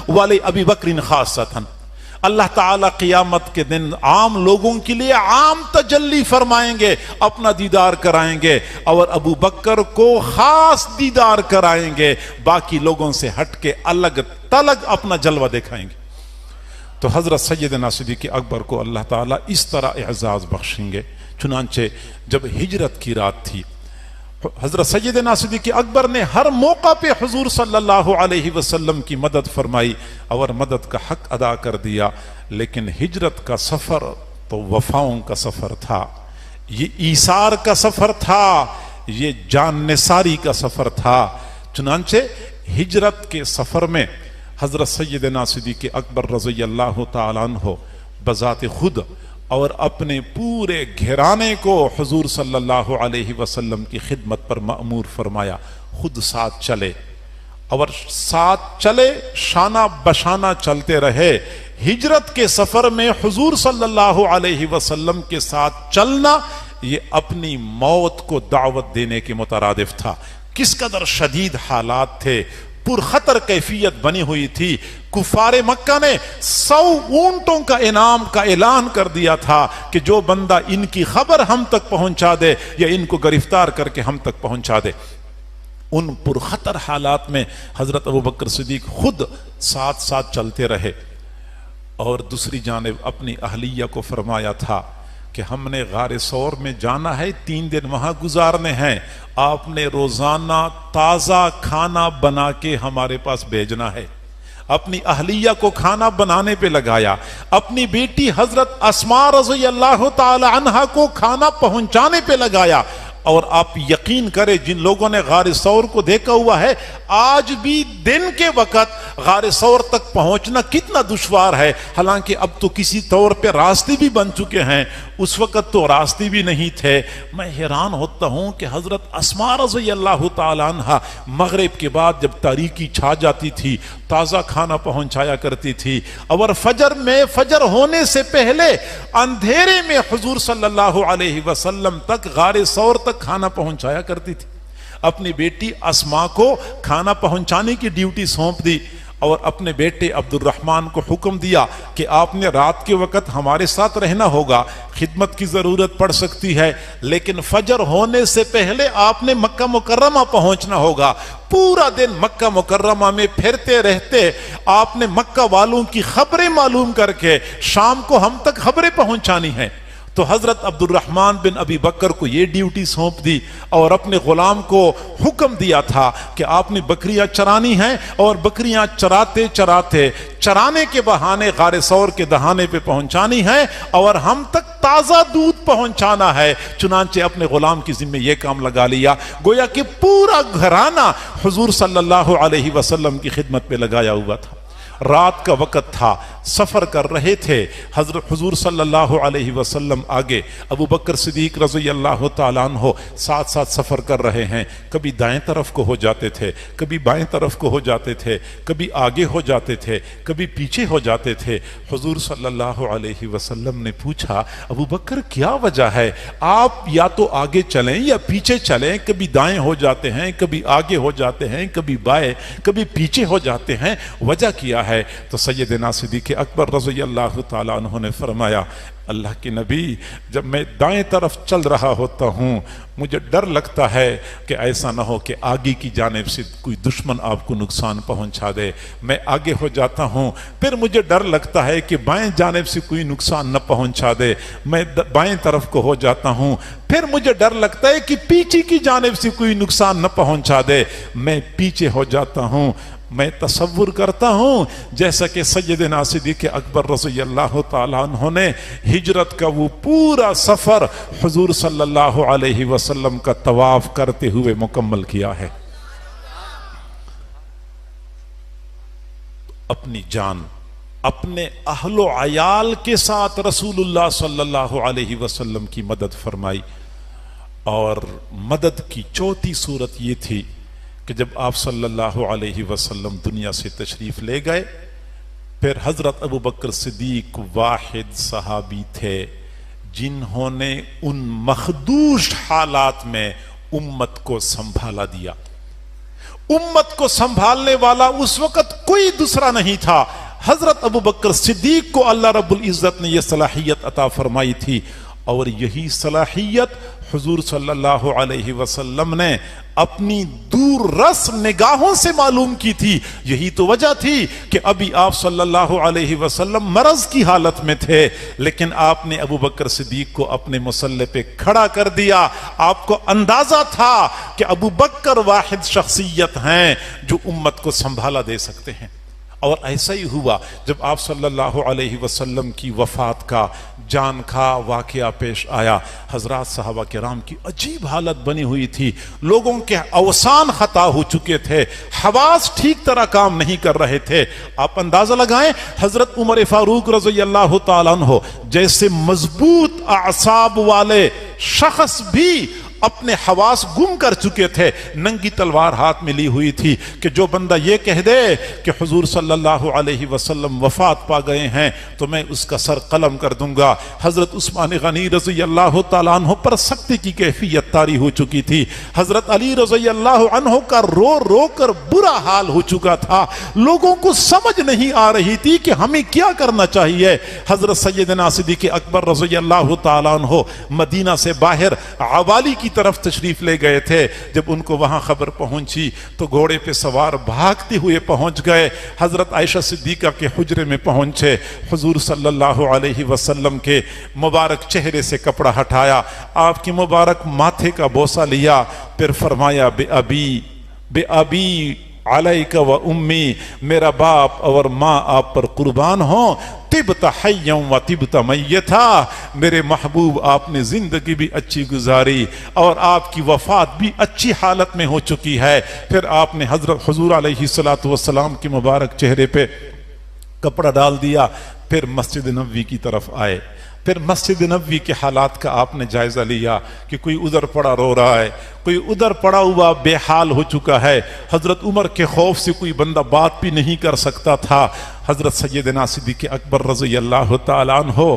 Speaker 1: ولی ابی بکر خاصۃ، اللہ تعالیٰ قیامت کے دن عام لوگوں کے لیے عام تجلی فرمائیں گے، اپنا دیدار کرائیں گے، اور ابو بکر کو خاص دیدار کرائیں گے، باقی لوگوں سے ہٹ کے الگ تلگ اپنا جلوہ دکھائیں گے۔ تو حضرت سیدنا صدیق اکبر کو اللہ تعالیٰ اس طرح اعزاز بخشیں گے. چنانچہ جب ہجرت کی رات تھی، حضرت سیدنا صدیق اکبر نے ہر موقع پہ حضور صلی اللہ علیہ وسلم کی مدد فرمائی اور مدد کا حق ادا کر دیا. لیکن ہجرت کا سفر تو وفاؤں کا سفر تھا، یہ ایثار کا سفر تھا، یہ جان نثاری کا سفر تھا. چنانچہ ہجرت کے سفر میں حضرت سیدنا صدیق اکبر رضی اللہ تعالیٰ عنہ بذات خود اور اپنے پورے گھرانے کو حضور صلی اللہ علیہ وسلم کی خدمت پر مأمور فرمایا. خود ساتھ چلے اور ساتھ چلے، شانہ بشانہ چلتے رہے. ہجرت کے سفر میں حضور صلی اللہ علیہ وسلم کے ساتھ چلنا یہ اپنی موت کو دعوت دینے کے مترادف تھا. کس قدر شدید حالات تھے، پرخطر کیفیت بنی ہوئی تھی. کفار مکہ نے 100 اونٹوں کا انعام کا اعلان کر دیا تھا کہ جو بندہ ان کی خبر ہم تک پہنچا دے یا ان کو گرفتار کر کے ہم تک پہنچا دے. ان پرخطر حالات میں حضرت ابوبکر صدیق خود ساتھ ساتھ چلتے رہے اور دوسری جانب اپنی اہلیہ کو فرمایا تھا کہ ہم نے غار ثور میں جانا ہے، 3 دن وہاں گزارنے ہیں، آپ نے روزانہ تازہ کھانا بنا کے ہمارے پاس بھیجنا ہے. اپنی اہلیہ کو کھانا بنانے پہ لگایا، اپنی بیٹی حضرت اسماء رضی اللہ تعالی عنہا کو کھانا پہنچانے پہ لگایا. اور آپ یقین کریں، جن لوگوں نے غار ثور کو دیکھا ہوا ہے، آج بھی دن کے وقت غار ثور تک پہنچنا کتنا دشوار ہے. حالانکہ اب تو کسی طور پہ راستے بھی بن چکے ہیں، اس وقت تو راستے بھی نہیں تھے. میں حیران ہوتا ہوں کہ حضرت اسماء رضی اللہ تعالی عنہا مغرب کے بعد جب تاریکی چھا جاتی تھی تازہ کھانا پہنچایا کرتی تھی، اور فجر ہونے سے پہلے اندھیرے میں حضور صلی اللہ علیہ وسلم تک غار ثور تک کھانا پہنچایا کرتی تھی. اپنی بیٹی اسماء کو کھانا پہنچانے کی ڈیوٹی سونپ دی اور اپنے بیٹے عبد الرحمن کو حکم دیا کہ آپ نے رات کے وقت ہمارے ساتھ رہنا ہوگا، خدمت کی ضرورت پڑ سکتی ہے، لیکن فجر ہونے سے پہلے آپ نے مکہ مکرمہ پہنچنا ہوگا. پورا دن مکہ مکرمہ میں پھرتے رہتے آپ نے مکہ والوں کی خبریں معلوم کر کے شام کو ہم تک خبریں پہنچانی ہیں. تو حضرت عبد الرحمن بن ابی بکر کو یہ ڈیوٹی سونپ دی اور اپنے غلام کو حکم دیا تھا کہ آپ نے بکریاں چرانی ہیں، اور بکریاں چراتے چراتے چرانے کے بہانے غار ثور کے دہانے پہ پہنچانی ہیں اور ہم تک تازہ دودھ پہنچانا ہے. چنانچہ اپنے غلام کی ذمہ یہ کام لگا لیا، گویا کہ پورا گھرانہ حضور صلی اللہ علیہ وسلم کی خدمت پہ لگایا ہوا تھا. رات کا وقت تھا، سفر کر رہے تھے. حضرت حضور صلی اللہ علیہ وسلم آگے، ابو بکر صدیق رضی اللہ تعالیٰ عنہ ساتھ ساتھ سفر کر رہے ہیں. کبھی دائیں طرف کو ہو جاتے تھے، کبھی بائیں طرف کو ہو جاتے تھے، کبھی آگے ہو جاتے تھے، کبھی پیچھے ہو جاتے تھے. حضور صلی اللہ علیہ وسلم نے پوچھا، ابو بکر کیا وجہ ہے، آپ یا تو آگے چلیں یا پیچھے چلیں، کبھی دائیں ہو جاتے ہیں، کبھی آگے ہو جاتے ہیں، کبھی بائیں، کبھی پیچھے ہو جاتے ہیں، وجہ کیا ہے؟ تو سیدنا صدیق اکبر رضی اللہ تعالیٰ عنہ نے فرمایا، اللہ کے نبی، جب میں دائیں طرف چل رہا ہوتا ہوں مجھے ڈر لگتا ہے کہ ایسا نہ ہو کہ آگے کی جانب سے کوئی دشمن آپ کو نقصان پہنچا دے. میں آگے ہو جاتا ہوں، پھر مجھے ڈر لگتا ہے کہ بائیں جانب سے کوئی نقصان نہ پہنچا دے. میں بائیں طرف کو ہو جاتا ہوں، پھر مجھے ڈر لگتا ہے کہ پیچھے کی جانب سے کوئی نقصان نہ پہنچا دے. میں پیچھے ہو جاتا ہوں. میں تصور کرتا ہوں جیسا کہ سیدنا صدیق اکبر رضی اللہ تعالیٰ عنہ نے ہجرت کا وہ پورا سفر حضور صلی اللہ علیہ وسلم کا طواف کرتے ہوئے مکمل کیا ہے. اپنی جان، اپنے اہل و عیال کے ساتھ رسول اللہ صلی اللہ علیہ وسلم کی مدد فرمائی. اور مدد کی چوتھی صورت یہ تھی کہ جب آپ صلی اللہ علیہ وسلم دنیا سے تشریف لے گئے، پھر حضرت ابو بکر صدیق واحد صحابی تھے جنہوں نے ان مخدوش حالات میں امت کو سنبھالا دیا. امت کو سنبھالنے والا اس وقت کوئی دوسرا نہیں تھا، حضرت ابو بکر صدیق کو اللہ رب العزت نے یہ صلاحیت عطا فرمائی تھی. اور یہی صلاحیت حضور صلی اللہ علیہ وسلم نے اپنی دور رس نگاہوں سے معلوم کی تھی. یہی تو وجہ تھی کہ ابھی آپ صلی اللہ علیہ وسلم مرض کی حالت میں تھے، لیکن آپ نے ابو بکر صدیق کو اپنے مصلی پہ کھڑا کر دیا. آپ کو اندازہ تھا کہ ابو بکر واحد شخصیت ہیں جو امت کو سنبھالا دے سکتے ہیں. اور ایسا ہی ہوا جب آپ صلی اللہ علیہ وسلم کی وفات کا جان کا واقعہ پیش آیا. حضرات صحابہ کرام کی عجیب حالت بنی ہوئی تھی. لوگوں کے اوسان خطا ہو چکے تھے، حواس ٹھیک طرح کام نہیں کر رہے تھے. آپ اندازہ لگائیں، حضرت عمر فاروق رضی اللہ تعالیٰ عنہ جیسے مضبوط اعصاب والے شخص بھی اپنے حواس گم کر چکے تھے. ننگی تلوار ہاتھ میں لی ہوئی تھی کہ جو بندہ یہ کہہ دے کہ حضور صلی اللہ علیہ وسلم وفات پا گئے ہیں تو میں اس کا سر قلم کر دوں گا. حضرت عثمان غنی رضی اللہ تعالیٰ عنہ پر سختی کی کیفیت طاری ہو چکی تھی. حضرت علی رضی اللہ عنہ کا رو رو کر برا حال ہو چکا تھا. لوگوں کو سمجھ نہیں آ رہی تھی کہ ہمیں کیا کرنا چاہیے. حضرت سیدنا صدیق اکبر رضی اللہ تعالیٰ عنہ مدینہ سے باہر عوالی کی طرف تشریف لے گئے تھے. جب ان کو وہاں خبر پہنچی تو گھوڑے پہ سوار بھاگتے ہوئے پہنچ گئے. حضرت عائشہ صدیقہ کے حجرے میں پہنچے. حضور صلی اللہ علیہ وسلم کے مبارک چہرے سے کپڑا ہٹایا، آپ کی مبارک ماتھے کا بوسہ لیا، پھر فرمایا بے ابی علیک و امی، میرا باپ اور ماں آپ پر قربان ہوں. طبت حیا و طبت میتا، میرے محبوب آپ نے زندگی بھی اچھی گزاری اور آپ کی وفات بھی اچھی حالت میں ہو چکی ہے. پھر آپ نے حضرت حضور علیہ السلام کی مبارک چہرے پہ کپڑا ڈال دیا. پھر مسجد نبوی کی طرف آئے. پھر مسجد نبوی کے حالات کا آپ نے جائزہ لیا کہ کوئی ادھر پڑا رو رہا ہے، کوئی ادھر پڑا ہوا بے حال ہو چکا ہے. حضرت عمر کے خوف سے کوئی بندہ بات بھی نہیں کر سکتا تھا. حضرت سیدنا صدیق اکبر رضی اللہ تعالیٰ عنہ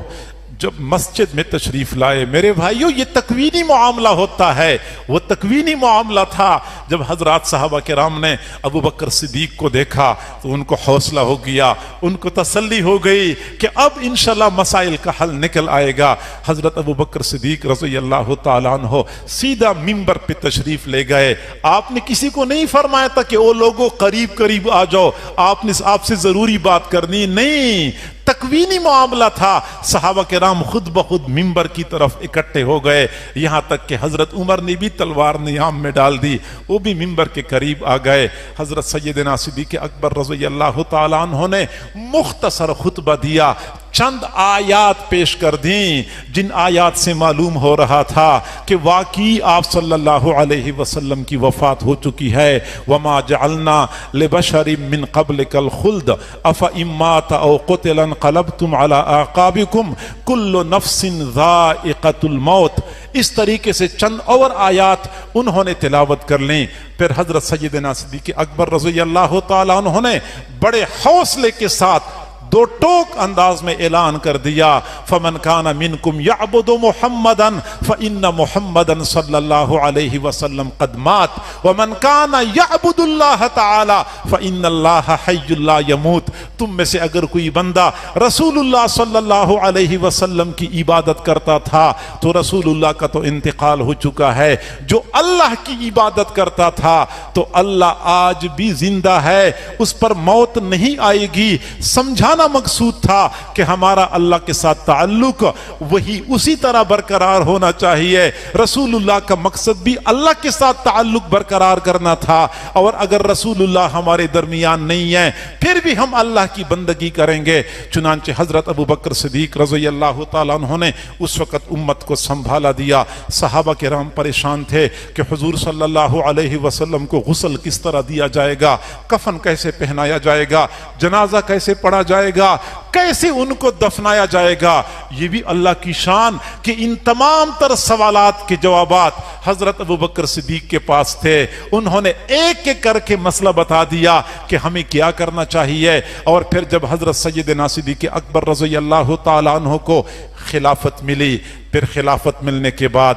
Speaker 1: جب مسجد میں تشریف لائے، میرے بھائیو یہ تکوینی معاملہ ہوتا ہے. وہ تکوینی معاملہ تھا. جب حضرات صحابہ کرام نے ابو بکر صدیق کو دیکھا تو ان کو حوصلہ ہو گیا، ان کو تسلی ہو گئی کہ اب انشاءاللہ مسائل کا حل نکل آئے گا. حضرت ابو بکر صدیق رضی اللہ تعالیٰ عنہ سیدھا منبر پہ تشریف لے گئے. آپ نے کسی کو نہیں فرمایا تھا کہ او لوگوں قریب آ جاؤ، آپ نے آپ سے ضروری بات کرنی نہیں. تکوینی معاملہ تھا. صحابہ کرام خود بخود منبر کی طرف اکٹھے ہو گئے. یہاں تک کہ حضرت عمر نے بھی تلوار نیام میں ڈال دی، وہ بھی منبر کے قریب آ گئے. حضرت سیدنا صدیق اکبر رضی اللہ تعالیٰ عنہ نے مختصر خطبہ دیا، چند آیات پیش کر دیں جن آیات سے معلوم ہو رہا تھا کہ واقعی آپ صلی اللہ علیہ وسلم کی وفات ہو چکی ہے. وما جعلنا لبشر من قبلک الخلد افإن مات او قتل انقلبتم على اعقابکم کل نفس ذائقۃ الموت. اس طریقے سے چند اور آیات انہوں نے تلاوت کر لیں. پھر حضرت سیدنا صدیق اکبر رضی اللہ تعالیٰ عنہ نے بڑے حوصلے کے ساتھ دو ٹوک انداز میں اعلان کر دیا، فمن کان منکم یعبد محمدا فإن محمدا صلی اللہ علیہ وسلم قد مات ومن کان یعبد اللہ تعالی فإن اللہ حی لا یموت. تم میں سے اگر کوئی بندہ رسول اللہ صلی اللہ علیہ وسلم کی عبادت کرتا تھا تو رسول اللہ کا تو انتقال ہو چکا ہے. جو اللہ کی عبادت کرتا تھا تو اللہ آج بھی زندہ ہے، اس پر موت نہیں آئے گی. سمجھانا مقصود تھا کہ ہمارا اللہ کے ساتھ تعلق وہی اسی طرح برقرار ہونا چاہیے. رسول اللہ کا مقصد بھی اللہ کے ساتھ تعلق برقرار کرنا تھا. اور اگر رسول اللہ ہمارے درمیان نہیں ہے پھر بھی ہم اللہ کی بندگی کریں گے. چنانچہ حضرت ابو بکر صدیق رضی اللہ تعالیٰ عنہ نے اس وقت امت کو سنبھالا دیا. صحابہ کرام پریشان تھے کہ حضور صلی اللہ علیہ وسلم کو غسل کس طرح دیا جائے گا، کفن کیسے پہنایا جائے گا، جنازہ کیسے پڑھا جائے گا، کیسے ان کو دفنایا جائے گا. یہ بھی اللہ کی شان کہ ان تمام تر سوالات کے جوابات حضرت ابو بکر صدیق کے پاس تھے. انہوں نے ایک ایک کر کے مسئلہ بتا دیا کہ ہمیں کیا کرنا چاہیے. اور پھر جب حضرت سیدنا صدیق اکبر رضی اللہ تعالیٰ عنہ کو خلافت ملی، پھر خلافت ملنے کے بعد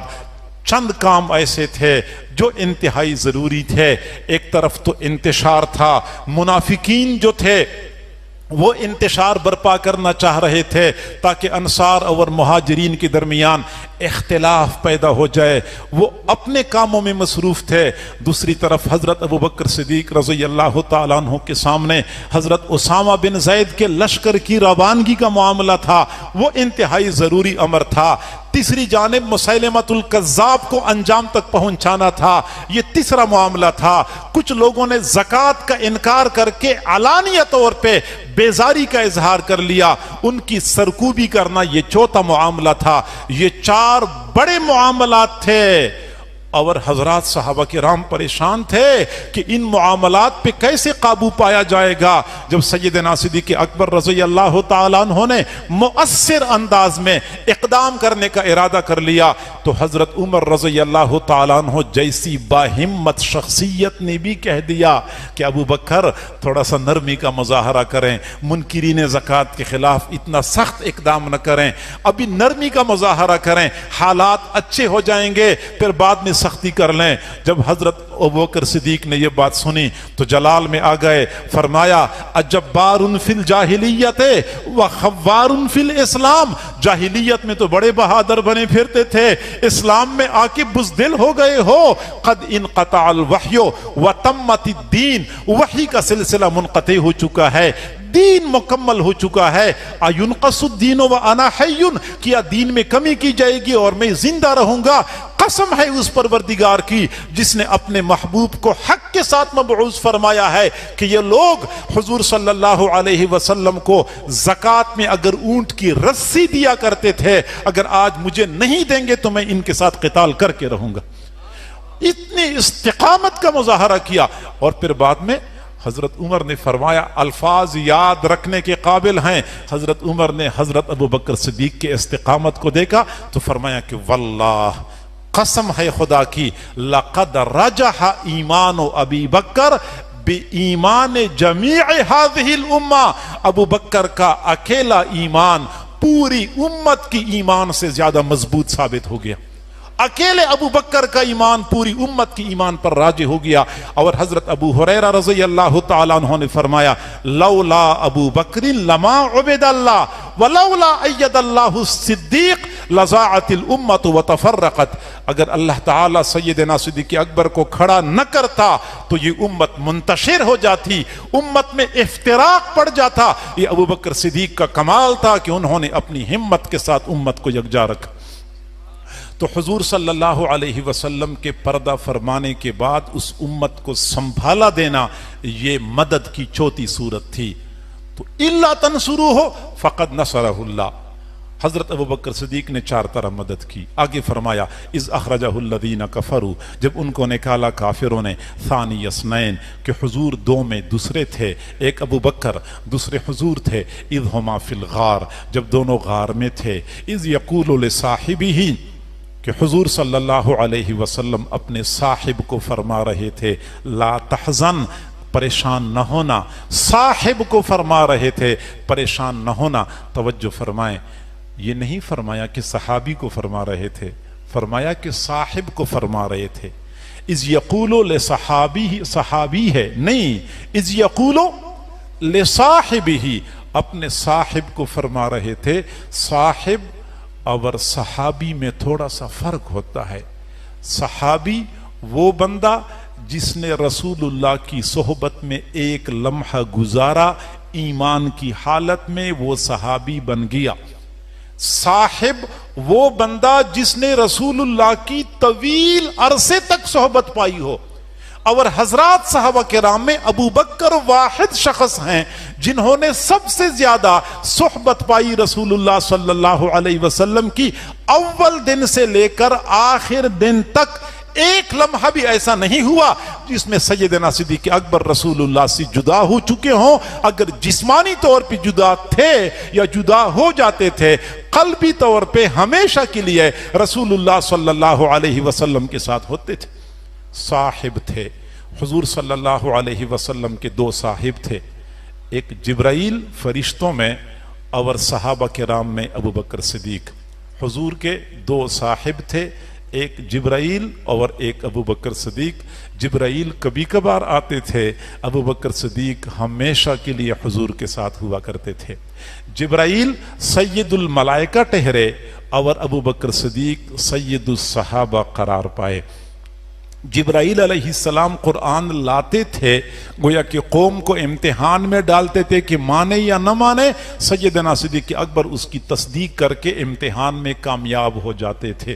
Speaker 1: چند کام ایسے تھے جو انتہائی ضروری تھے. ایک طرف تو انتشار تھا، منافقین جو تھے وہ انتشار برپا کرنا چاہ رہے تھے تاکہ انصار اور مہاجرین کے درمیان اختلاف پیدا ہو جائے. وہ اپنے کاموں میں مصروف تھے. دوسری طرف حضرت ابوبکر صدیق رضی اللہ تعالیٰ عنہ کے سامنے حضرت اسامہ بن زید کے لشکر کی روانگی کا معاملہ تھا. وہ انتہائی ضروری امر تھا. تیسری جانب مسیلمۃ الکذاب کو انجام تک پہنچانا تھا. یہ تیسرا معاملہ تھا. کچھ لوگوں نے زکوٰۃ کا انکار کر کے علانیہ طور پہ بیزاری کا اظہار کر لیا. ان کی سرکوبی کرنا یہ چوتھا معاملہ تھا. یہ 4 بڑے معاملات تھے اور حضرات صحابہ کرام پریشان تھے کہ ان معاملات پہ کیسے قابو پایا جائے گا. جب سیدنا صدیق اکبر رضی اللہ تعالیٰ عنہ نے مؤثر انداز میں اقدام کرنے کا ارادہ کر لیا تو حضرت عمر رضی اللہ تعالیٰ عنہ جیسی باہمت شخصیت نے بھی کہہ دیا کہ ابو بکر تھوڑا سا نرمی کا مظاہرہ کریں, منکرین زکوٰۃ کے خلاف اتنا سخت اقدام نہ کریں, ابھی نرمی کا مظاہرہ کریں, حالات اچھے ہو جائیں گے پھر بعد میں سختی کر لیں. جب حضرت ابوبکر صدیق نے یہ بات سنی تو جلال میں آ گئے. فرمایا اجبار فی الجاہلیت وخوار فی الاسلام. جاہلیت میں تو بڑے بہادر بنے پھرتے تھے, اسلام میں آ کے بزدل ہو گئے ہو. قد انقطع الوحی وتمت الدین. وحی کا سلسلہ منقطع ہو چکا ہے, دین مکمل ہو چکا ہے. اینقص الدین وانا حی. کیا دین میں کمی کی جائے گی اور میں زندہ رہوں گا؟ قسم ہے اس پروردگار کی جس نے اپنے محبوب کو حق کے ساتھ مبعوث فرمایا ہے کہ یہ لوگ حضور صلی اللہ علیہ وسلم کو زکوٰۃ میں اگر اونٹ کی رسی دیا کرتے تھے, اگر آج مجھے نہیں دیں گے تو میں ان کے ساتھ قتال کر کے رہوں گا. اتنی استقامت کا مظاہرہ کیا. اور پھر بعد میں حضرت عمر نے فرمایا, الفاظ یاد رکھنے کے قابل ہیں. حضرت عمر نے حضرت ابوبکر صدیق کے استقامت کو دیکھا تو فرمایا کہ واللہ, قسم ہے خدا کی, لقد رجح ایمان ابی بکر بایمان جمیع هذه الامہ. ابو بکر کا اکیلا ایمان پوری امت کی ایمان سے زیادہ مضبوط ثابت ہو گیا. اکیلے ابو بکر کا ایمان پوری امت کی ایمان پر راجح ہو گیا. اور حضرت ابو ہریرہ رضی اللہ تعالیٰ عنہ نے فرمایا, لولا ابو بکر لما عبد اللہ ولولا اید اللہ الصدیق لضاعت الامت وتفرقت. اگر اللہ تعالیٰ سیدنا صدیق اکبر کو کھڑا نہ کرتا تو یہ امت منتشر ہو جاتی, امت میں افتراق پڑ جاتا. یہ ابو بکر صدیق کا کمال تھا کہ انہوں نے اپنی ہمت کے ساتھ امت کو یکجا رکھا. تو حضور صلی اللہ علیہ وسلم کے پردہ فرمانے کے بعد اس امت کو سنبھالا دینا یہ مدد کی چوتھی صورت تھی. تو الا تنصروہ فقد نصرہ اللہ. حضرت ابوبکر صدیق نے 4 طرح مدد کی. آگے فرمایا اذ اخرجہ الذین کفروا, جب ان کو نکالا کافروں نے, ثانی اثنین, کہ حضور 2 میں دوسرے تھے, ایک ابو بکر دوسرے حضور تھے. اذ ہما فی الغار, جب دونوں غار میں تھے. اذ یقول لصاحبہ, کہ حضور صلی اللہ علیہ وسلم اپنے صاحب کو فرما رہے تھے لا تحزن, پریشان نہ ہونا. صاحب کو فرما رہے تھے پریشان نہ ہونا. توجہ فرمائیں, یہ نہیں فرمایا کہ صحابی کو فرما رہے تھے, فرمایا کہ صاحب کو فرما رہے تھے. اذ یقولو لصحابی, صحابی ہے نہیں, اذ یقولو لصاحبہ, اپنے صاحب کو فرما رہے تھے. صاحب اور صحابی میں تھوڑا سا فرق ہوتا ہے. صحابی وہ بندہ جس نے رسول اللہ کی صحبت میں ایک لمحہ گزارا, ایمان کی حالت میں وہ صحابی بن گیا. صاحب وہ بندہ جس نے رسول اللہ کی طویل عرصے تک صحبت پائی ہو. اور حضرات صحابہ کرام میں ابو بکر واحد شخص ہیں جنہوں نے سب سے زیادہ صحبت پائی رسول اللہ صلی اللہ علیہ وسلم کی. اول دن سے لے کر آخر دن تک ایک لمحہ بھی ایسا نہیں ہوا جس میں سیدنا صدیق اکبر رسول اللہ سے جدا ہو چکے ہوں. اگر جسمانی طور پہ جدا تھے یا جدا ہو جاتے تھے, قلبی طور پہ ہمیشہ کے لیے رسول اللہ صلی اللہ علیہ وسلم کے ساتھ ہوتے تھے. صاحب تھے حضور صلی اللہ علیہ وسلم کے 2 صاحب تھے, ایک جبرائیل فرشتوں میں اور صحابہ کرام میں ابو بکر صدیق. حضور کے 2 صاحب تھے, ایک جبرائیل اور ایک ابو بکر صدیق. جبرائیل کبھی کبھار آتے تھے، ابو بکر صدیق ہمیشہ کے لیے حضور کے ساتھ ہوا کرتے تھے. جبرائیل سید الملائکہ ٹھہرے اور ابو بکر صدیق سید الصحابہ قرار پائے. جبرائیل علیہ السلام قرآن لاتے تھے، گویا کہ قوم کو امتحان میں ڈالتے تھے کہ مانے یا نہ مانے. سیدنا صدیق اکبر اس کی تصدیق کر کے امتحان میں کامیاب ہو جاتے تھے.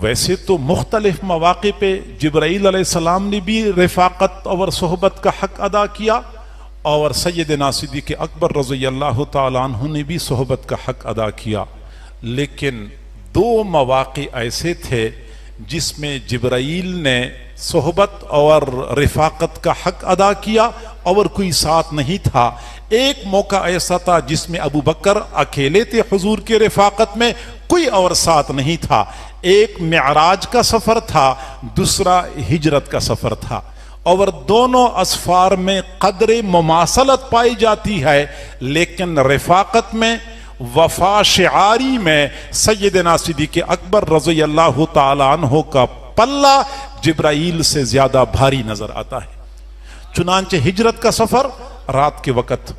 Speaker 1: ویسے تو مختلف مواقع پہ جبرائیل علیہ السلام نے بھی رفاقت اور صحبت کا حق ادا کیا، اور سیدنا صدیق اکبر رضی اللہ تعالیٰ عنہ نے بھی صحبت کا حق ادا کیا. لیکن دو مواقع ایسے تھے جس میں جبرائیل نے صحبت اور رفاقت کا حق ادا کیا اور کوئی ساتھ نہیں تھا. ایک موقع ایسا تھا جس میں ابو بکر اکیلے تھے حضور کے رفاقت میں، کوئی اور ساتھ نہیں تھا. ایک معراج کا سفر تھا، دوسرا ہجرت کا سفر تھا، اور دونوں اسفار میں قدر مماثلت پائی جاتی ہے. لیکن رفاقت میں، وفا شعاری میں سیدنا صدیق اکبر رضی اللہ تعالی عنہ کا پلہ جبرائیل سے زیادہ بھاری نظر آتا ہے. چنانچہ ہجرت کا سفر رات کے وقت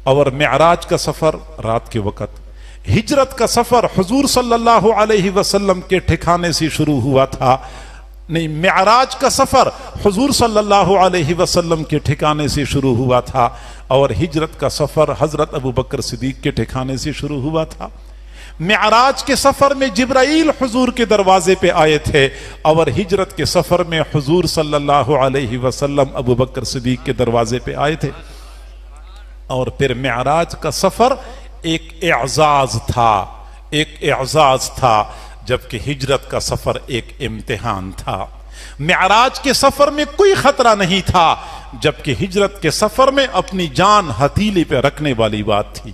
Speaker 1: اور معراج کا سفر رات کے وقت. ہجرت کا سفر حضور صلی اللہ علیہ وسلم کے ٹھکانے سے شروع ہوا تھا، نہیں، معراج کا سفر حضور صلی اللہ علیہ وسلم کے ٹھکانے سے شروع ہوا تھا، اور ہجرت کا سفر حضرت ابو بکر صدیق کے ٹھکانے سے شروع ہوا تھا. معراج کے سفر میں جبرائیل حضور کے دروازے پہ آئے تھے، اور ہجرت کے سفر میں حضور صلی اللہ علیہ وسلم ابو بکر صدیق کے دروازے پہ آئے تھے. اور پھر معراج کا سفر ایک اعزاز تھا، جبکہ ہجرت کا سفر ایک امتحان تھا. معراج کے سفر میں کوئی خطرہ نہیں تھا، جبکہ ہجرت کے سفر میں اپنی جان ہتھیلی پہ رکھنے والی بات تھی.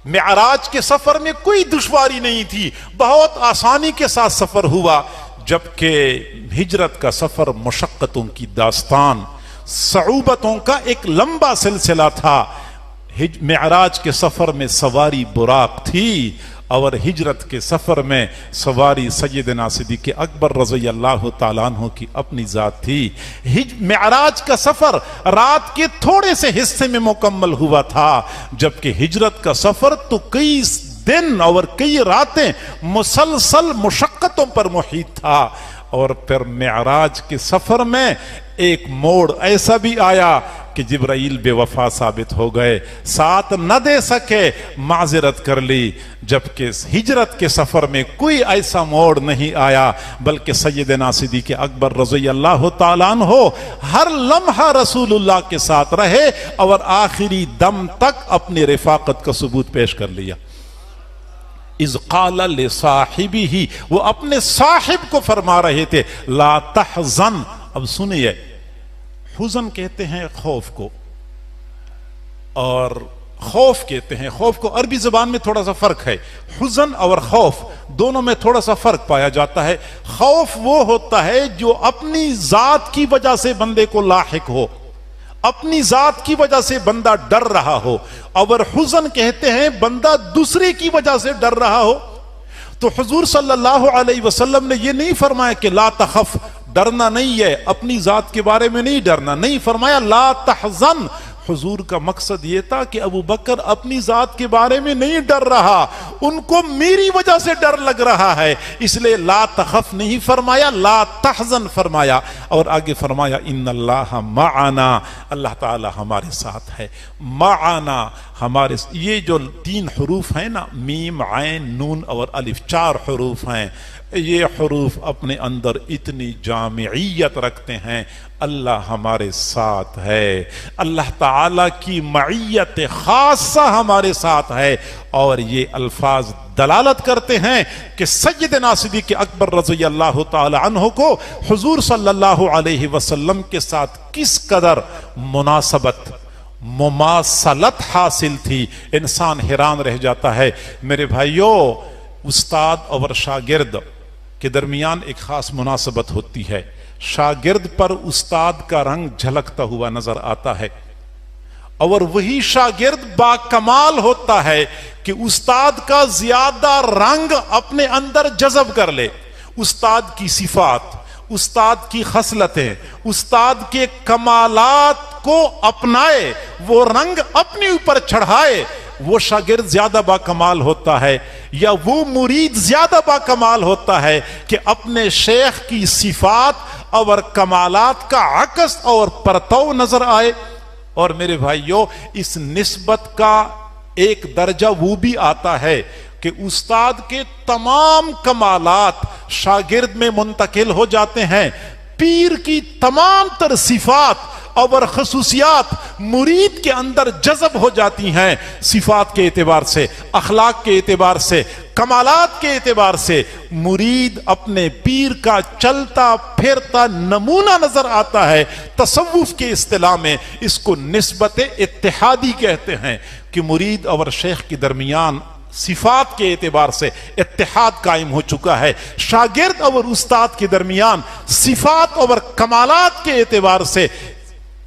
Speaker 1: معراج کے سفر میں کوئی دشواری نہیں تھی، بہت آسانی کے ساتھ سفر ہوا، جبکہ ہجرت کا سفر مشقتوں کی داستان، صعوبتوں کا ایک لمبا سلسلہ تھا. معراج کے سفر میں سواری براق تھی، اور ہجرت کے سفر میں سواری سیدنا صدیق اکبر رضی اللہ تعالیٰ عنہ کی اپنی ذات تھی. معراج کا سفر رات کے تھوڑے سے حصے میں مکمل ہوا تھا، جبکہ ہجرت کا سفر تو کئی دن اور کئی راتیں مسلسل مشقتوں پر محیط تھا. اور پھر معراج کے سفر میں ایک موڑ ایسا بھی آیا کہ جبرائیل بے وفا ثابت ہو گئے، ساتھ نہ دے سکے، معذرت کر لی. جبکہ ہجرت کے سفر میں کوئی ایسا موڑ نہیں آیا، بلکہ سیدنا صدیق اکبر رضی اللہ تعالیٰ عنہ ہر لمحہ رسول اللہ کے ساتھ رہے، اور آخری دم تک اپنی رفاقت کا ثبوت پیش کر لیا. اذ قال لصاحبہ، وہ اپنے صاحب کو فرما رہے تھے، لا تحزن. اب سنیے، حزن کہتے ہیں خوف کو، اور خوف کہتے ہیں، خوف کو عربی زبان میں تھوڑا سا فرق ہے. حزن اور خوف دونوں میں تھوڑا سا فرق پایا جاتا ہے. خوف وہ ہوتا ہے جو اپنی ذات کی وجہ سے بندے کو لاحق ہو، اپنی ذات کی وجہ سے بندہ ڈر رہا ہو، اور حزن کہتے ہیں بندہ دوسرے کی وجہ سے ڈر رہا ہو. تو حضور صلی اللہ علیہ وسلم نے یہ نہیں فرمایا کہ لا تخف، ڈرنا نہیں ہے، اپنی ذات کے بارے میں نہیں ڈرنا، نہیں فرمایا لا تحزن. حضور کا مقصد یہ تھا کہ ابو بکر اپنی ذات کے بارے میں نہیں ڈر رہا، ان کو میری وجہ سے ڈر لگ رہا ہے، اس لیے لا تخف نہیں فرمایا، لا تحزن فرمایا. اور آگے فرمایا ان اللہ معنا، اللہ تعالی ہمارے ساتھ ہے. معنا ہمارے، یہ جو 3 حروف ہیں نا، میم عین نون اور الف، 4 حروف ہیں. یہ حروف اپنے اندر اتنی جامعیت رکھتے ہیں. اللہ ہمارے ساتھ ہے، اللہ تعالیٰ کی معیت خاصہ ہمارے ساتھ ہے. اور یہ الفاظ دلالت کرتے ہیں کہ سیدنا صدیق اکبر رضی اللہ تعالی عنہ کو حضور صلی اللہ علیہ وسلم کے ساتھ کس قدر مناسبت، مماثلت حاصل تھی. انسان حیران رہ جاتا ہے. میرے بھائیوں، استاد اور شاگرد کے درمیان ایک خاص مناسبت ہوتی ہے. شاگرد پر استاد کا رنگ جھلکتا ہوا نظر آتا ہے، اور وہی شاگرد با کمال ہوتا ہے کہ استاد کا زیادہ رنگ اپنے اندر جذب کر لے، استاد کی صفات، استاد کی خصلتیں، استاد کے کمالات کو اپنائے، وہ رنگ اپنے اوپر چڑھائے، وہ شاگرد زیادہ با کمال ہوتا ہے، یا وہ مرید زیادہ با کمال ہوتا ہے کہ اپنے شیخ کی صفات اور کمالات کا عکس اور پرتو نظر آئے۔ اور میرے بھائیو، اس نسبت کا ایک درجہ وہ بھی آتا ہے کہ استاد کے تمام کمالات شاگرد میں منتقل ہو جاتے ہیں، پیر کی تمام تر صفات اور خصوصیات مرید کے اندر جذب ہو جاتی ہیں، صفات کے اعتبار سے، اخلاق کے اعتبار سے، کمالات کے اعتبار سے مرید اپنے پیر کا چلتا پھرتا نمونہ نظر آتا ہے۔ تصوف کے اصطلاح میں اس کو نسبت اتحادی کہتے ہیں کہ مرید اور شیخ کے درمیان صفات کے اعتبار سے اتحاد قائم ہو چکا ہے، شاگرد اور استاد کے درمیان صفات اور کمالات کے اعتبار سے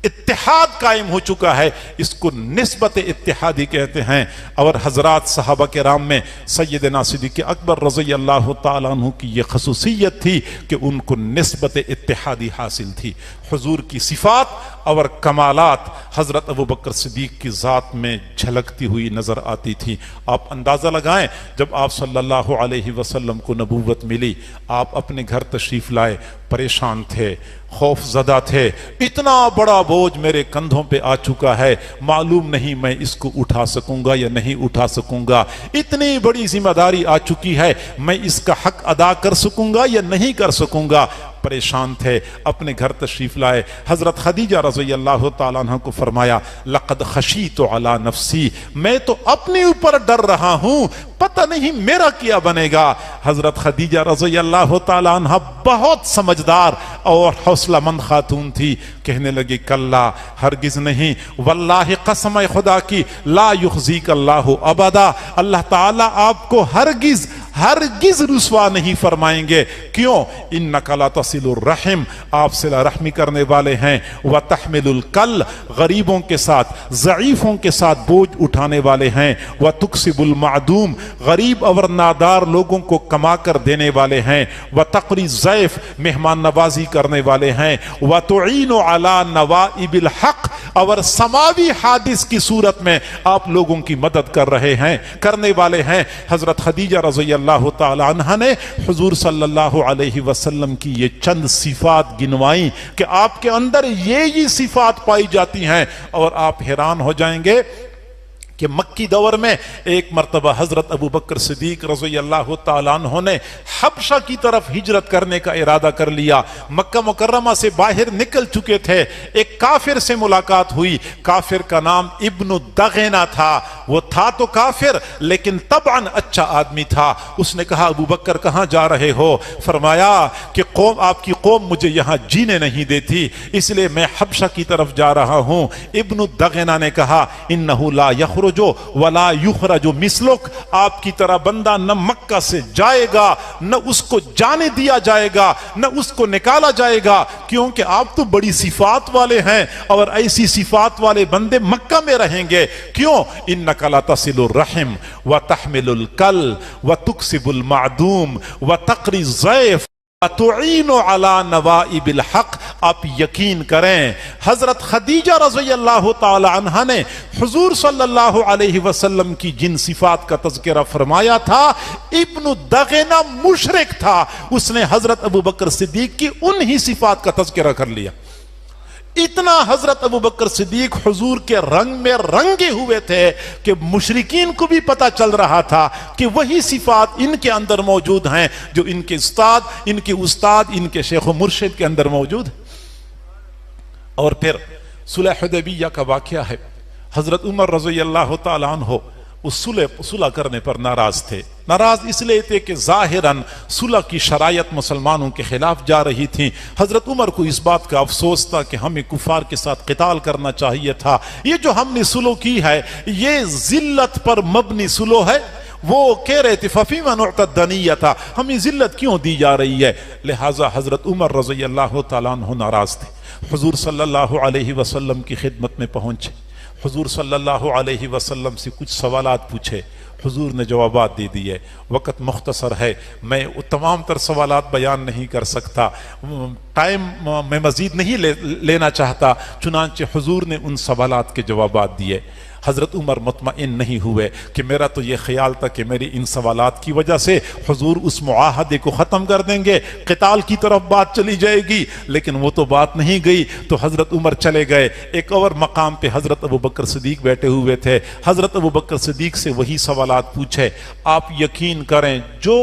Speaker 1: اتحاد قائم ہو چکا ہے، اس کو نسبت اتحادی کہتے ہیں۔ اور حضرات صحابہ کرام میں سیدنا صدیق اکبر رضی اللہ تعالیٰ عنہ کی یہ خصوصیت تھی کہ ان کو نسبت اتحادی حاصل تھی۔ حضور کی صفات اور کمالات حضرت ابوبکر صدیق کی ذات میں جھلکتی ہوئی نظر آتی تھی۔ آپ اندازہ لگائیں، جب آپ صلی اللہ علیہ وسلم کو نبوت ملی، آپ اپنے گھر تشریف لائے، پریشان تھے، خوف زدہ تھے، اتنا بڑا بوجھ میرے کندھوں پہ آ چکا ہے، معلوم نہیں میں اس کو اٹھا سکوں گا یا نہیں اٹھا سکوں گا، اتنی بڑی ذمہ داری آ چکی ہے، میں اس کا حق ادا کر سکوں گا یا نہیں کر سکوں گا۔ پریشان تھے، اپنے گھر تشریف لائے، حضرت خدیجہ رضی اللہ تعالیٰ عنہ کو فرمایا لقد خشیت علی نفسی، میں تو اپنے اوپر ڈر رہا ہوں، پتہ نہیں میرا کیا بنے گا۔ حضرت خدیجہ رضی اللہ تعالیٰ عنہ بہت سمجھدار اور حوصلہ مند خاتون تھی، کہنے لگی کلا، ہرگز نہیں، واللہ قسم خدا کی، لا یخزیک اللہ ابدا، اللہ تعالیٰ آپ کو ہرگز رسوا نہیں فرمائیں گے۔ کیوں؟ انک لا تصل الرحم، آپ صلہ رحمی کرنے والے ہیں، وتحمل الکل، غریبوں کے ساتھ، ضعیفوں کے ساتھ بوجھ اٹھانے والے ہیں، وتکسب المعدوم، غریب اور نادار لوگوں کو کما کر دینے والے ہیں، وتقری الضیف، مہمان نوازی کرنے والے ہیں، وتعین علی نوائب الحق، اور سماوی حادث کی صورت میں آپ لوگوں کی مدد کر رہے ہیں، کرنے والے ہیں۔ حضرت خدیجہ رضی اللہ تعالی عنہ نے حضور صلی اللہ علیہ وسلم کی یہ چند صفات گنوائیں کہ آپ کے اندر یہ صفات پائی جاتی ہیں، اور آپ حیران ہو جائیں گے کہ مکی دور میں ایک مرتبہ حضرت ابوبکر صدیق رضی اللہ تعالیٰ عنہ نے حبشہ کی طرف ہجرت کرنے کا ارادہ کر لیا، مکہ مکرمہ سے باہر نکل چکے تھے، ایک کافر سے ملاقات ہوئی، کافر کا نام ابن دغینہ تھا، وہ تھا تو کافر لیکن طبعاً اچھا آدمی تھا۔ اس نے کہا ابوبکر کہاں جا رہے ہو؟ فرمایا کہ آپ کی قوم مجھے یہاں جینے نہیں دیتی، اس لیے میں حبشہ کی طرف جا رہا ہوں۔ ابن دغینہ نے کہا انہ لا یخرج ولا یخرج مثلک، آپ کی طرح بندہ نہ مکہ سے جائے گا، نہ اس کو جانے دیا جائے گا، نہ اس کو نکالا جائے گا، کیونکہ آپ تو بڑی صفات والے ہیں، اور ایسی صفات والے بندے مکہ میں رہیں گے۔ کیوں؟ انک لا تصل الرحم وتحمل الکل وتکسب المعدوم وتقری الضیف وتعین علی نوائب الحق۔ آپ یقین کریں، حضرت خدیجہ رضی اللہ تعالی عنہ نے حضور صلی اللہ علیہ وسلم کی جن صفات کا تذکرہ فرمایا تھا، ابن دغینہ مشرک تھا، اس نے حضرت ابوبکر صدیق کی انہی صفات کا تذکرہ کر لیا۔ اتنا حضرت ابوبکر صدیق حضور کے رنگ میں رنگے ہوئے تھے کہ مشرکین کو بھی پتا چل رہا تھا کہ وہی صفات ان کے اندر موجود ہیں جو ان کے استاد ان کے شیخ و مرشد کے اندر موجود ہیں۔ اور پھر صلح حدیبیہ کا واقعہ ہے، حضرت عمر رضی اللہ تعالیٰ عنہ اس صلح کرنے پر ناراض تھے، ناراض اس لیے تھے کہ ظاہراً صلح کی شرائط مسلمانوں کے خلاف جا رہی تھی۔ حضرت عمر کو اس بات کا افسوس تھا کہ ہمیں کفار کے ساتھ قتال کرنا چاہیے تھا، یہ جو ہم نے صلح کی ہے یہ ذلت پر مبنی صلح ہے، وہ کہہ رہے تھے فَفِيمَ نُعْتَ الدَّنِيَّةَ، ہمیں ذلت کیوں دی جا رہی ہے؟ لہٰذا حضرت عمر رضی اللہ تعالیٰ عنہ ناراض تھے، حضور صلی اللہ علیہ وسلم کی خدمت میں پہنچے، حضور صلی اللہ علیہ وسلم سے کچھ سوالات پوچھے، حضور نے جوابات دے دیے۔ وقت مختصر ہے، میں تمام تر سوالات بیان نہیں کر سکتا، ٹائم میں مزید نہیں لینا چاہتا، چنانچہ حضور نے ان سوالات کے جوابات دیے۔ حضرت عمر مطمئن نہیں ہوئے کہ میرا تو یہ خیال تھا کہ میری ان سوالات کی وجہ سے حضور اس معاہدے کو ختم کر دیں گے، قتال کی طرف بات چلی جائے گی، لیکن وہ تو بات نہیں گئی۔ تو حضرت عمر چلے گئے، ایک اور مقام پہ حضرت ابوبکر صدیق بیٹھے ہوئے تھے، حضرت ابوبکر صدیق سے وہی سوالات پوچھے۔ آپ یقین کریں جو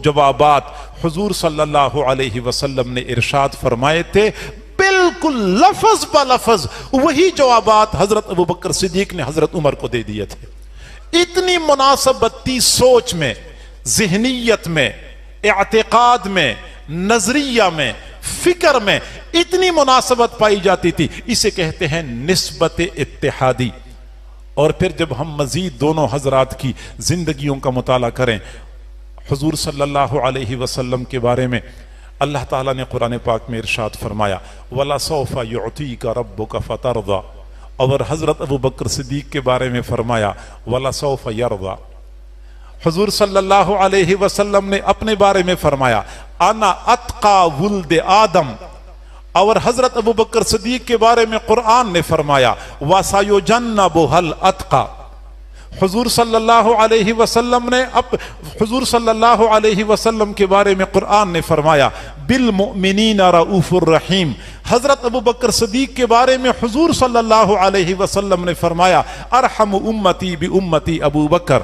Speaker 1: جوابات حضور صلی اللہ علیہ وسلم نے ارشاد فرمائے تھے، بالکل لفظ بلفظ وہی جوابات حضرت ابوبکر صدیق نے حضرت عمر کو دے دیے تھے۔ اتنی مناسبت تھی سوچ میں، ذہنیت میں، اعتقاد میں، نظریہ میں، فکر میں، اتنی مناسبت پائی جاتی تھی۔ اسے کہتے ہیں نسبت اتحادی۔ اور پھر جب ہم مزید دونوں حضرات کی زندگیوں کا مطالعہ کریں، حضور صلی اللہ علیہ وسلم کے بارے میں اللہ تعالیٰ نے قرآن پاک میں ارشاد فرمایا وَلَسَوْفَ يُعْطِيكَ رَبُّكَ فَتَرْضَى، اور حضرت ابوبکر صدیق کے بارے میں فرمایا وَلَسَوْفَ يَرْضَى۔ حضور صلی اللہ علیہ وسلم نے اپنے بارے میں فرمایا انا اتقى ولد آدم، اور حضرت ابوبکر صدیق کے بارے میں قرآن نے فرمایا وَسَيُجَنَّبُهَا الْأَتْقَى۔ حضور صلی اللہ علیہ وسلم نے حضور صلی اللہ علیہ وسلم کے بارے میں قرآن نے فرمایا بالمؤمنین رؤوف الرحیم۔ حضرت ابوبکر صدیق کے بارے میں حضور صلی اللہ علیہ وسلم نے فرمایا ارحم امتی بامتی ابو بکر۔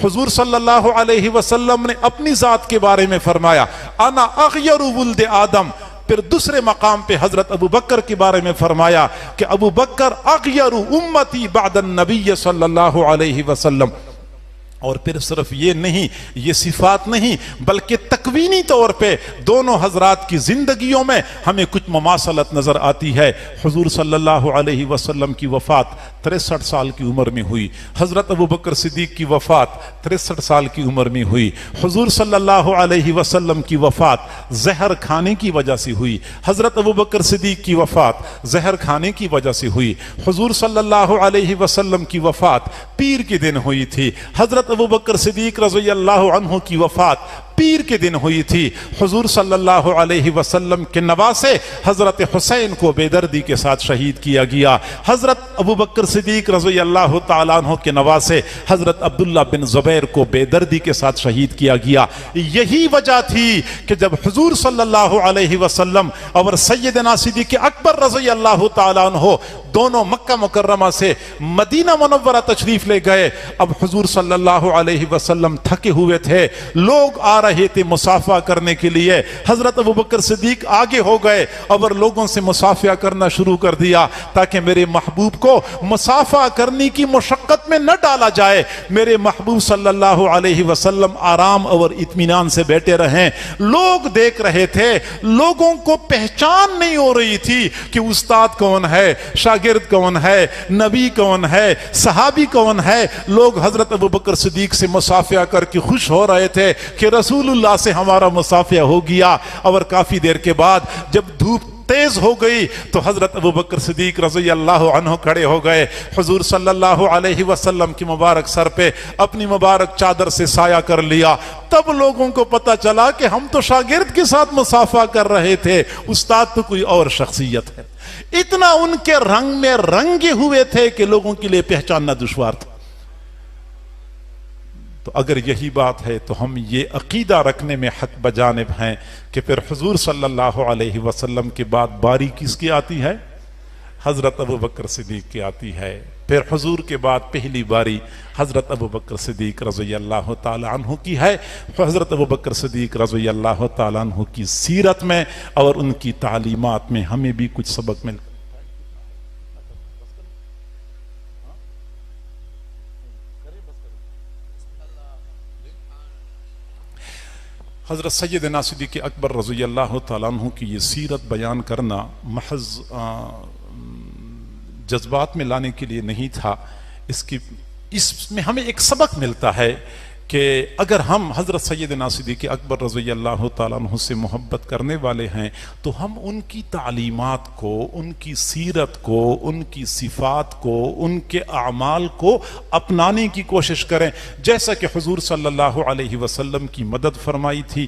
Speaker 1: حضور صلی اللہ علیہ وسلم نے اپنی ذات کے بارے میں فرمایا انا اغیر ولد آدم۔ پھر دوسرے مقام پہ حضرت ابو بکر کے بارے میں فرمایا کہ ابو بکر اغیر امتی بعد النبی صلی اللہ علیہ وسلم۔ اور پھر صرف یہ نہیں، یہ صفات نہیں، بلکہ تکوینی طور پہ دونوں حضرات کی زندگیوں میں ہمیں کچھ مماثلت نظر آتی ہے۔ حضور صلی اللہ علیہ وسلم کی وفات 63 سال کی عمر میں ہوئی، حضرت ابوبکر صدیق کی وفات 63 سال کی عمر میں ہوئی۔ حضور صلی اللہ علیہ وسلم کی وفات زہر کھانے کی وجہ سے ہوئی، حضرت ابوبکر صدیق کی وفات زہر کھانے کی وجہ سے ہوئی۔ حضور صلی اللہ علیہ وسلم کی وفات پیر کے دن ہوئی تھی، حضرت ابوبکر صدیق رضی اللہ عنہ کی وفات پیر کے دن ہوئی تھی۔ حضور صلی اللہ علیہ وسلم کے نواسے حضرت حسین کو بے دردی کے ساتھ شہید کیا گیا، حضرت ابوبکر صدیق رضی اللہ تعالیٰ عنہ کے نواسے حضرت عبداللہ بن زبیر کو بے دردی کے ساتھ شہید کیا گیا۔ یہی وجہ تھی کہ جب حضور صلی اللہ علیہ وسلم اور سیدنا صدیق اکبر رضی اللہ تعالیٰ عنہ دونوں مکہ مکرمہ سے مدینہ منورہ تشریف لے گئے، اب حضور صلی اللہ علیہ وسلم تھکے ہوئے تھے، لوگ آ رہے تھے مصافحہ کرنے کے لیے، حضرت ابوبکر صدیق آگے ہو گئے اور لوگوں سے مصافحہ کرنا شروع کر دیا تاکہ میرے محبوب کو مصافحہ کرنے کی مشقت میں نہ ڈالا جائے، میرے محبوب صلی اللہ علیہ وسلم آرام اور اطمینان سے بیٹھے رہیں۔ لوگ دیکھ رہے تھے، لوگوں کو پہچان نہیں ہو رہی تھی کہ استاد کون ہے، شاگرد کون ہے، نبی کون ہے، صحابی کون ہے۔ لوگ حضرت ابوبکر صدیق سے مصافحہ کر کے خوش ہو رہے تھے کہ رسول اللہ سے ہمارا مصافحہ ہو گیا، اور کافی دیر کے بعد جب دھوپ تیز ہو گئی تو حضرت ابوبکر صدیق رضی اللہ عنہ کھڑے ہو گئے، حضور صلی اللہ علیہ وسلم کی مبارک سر پہ اپنی مبارک چادر سے سایہ کر لیا۔ تب لوگوں کو پتا چلا کہ ہم تو شاگرد کے ساتھ مصافحہ کر رہے تھے، استاد تو کوئی اور شخصیت ہے۔ اتنا ان کے رنگ میں رنگے ہوئے تھے کہ لوگوں کے لیے پہچاننا دشوار تھا۔ تو اگر یہی بات ہے تو ہم یہ عقیدہ رکھنے میں حق بجانب ہیں کہ پھر حضور صلی اللہ علیہ وسلم کے بعد باری کس کی آتی ہے؟ حضرت ابوبکر صدیق کی آتی ہے۔ پھر حضور کے بعد پہلی باری حضرت ابوبکر صدیق رضی اللہ تعالیٰ عنہ کی ہے۔ حضرت ابوبکر صدیق رضی اللہ تعالیٰ عنہ کی سیرت میں اور ان کی تعلیمات میں ہمیں بھی کچھ سبق مل۔ حضرت سیدنا صدیق اکبر رضی اللہ تعالیٰ عنہ کی یہ سیرت بیان کرنا محض جذبات میں لانے کے لیے نہیں تھا، اس میں ہمیں ایک سبق ملتا ہے کہ اگر ہم حضرت سیدنا صدیق اکبر رضی اللہ تعالیٰ عنہ سے محبت کرنے والے ہیں تو ہم ان کی تعلیمات کو، ان کی سیرت کو، ان کی صفات کو، ان کے اعمال کو اپنانے کی کوشش کریں، جیسا کہ حضور صلی اللہ علیہ وسلم کی مدد فرمائی تھی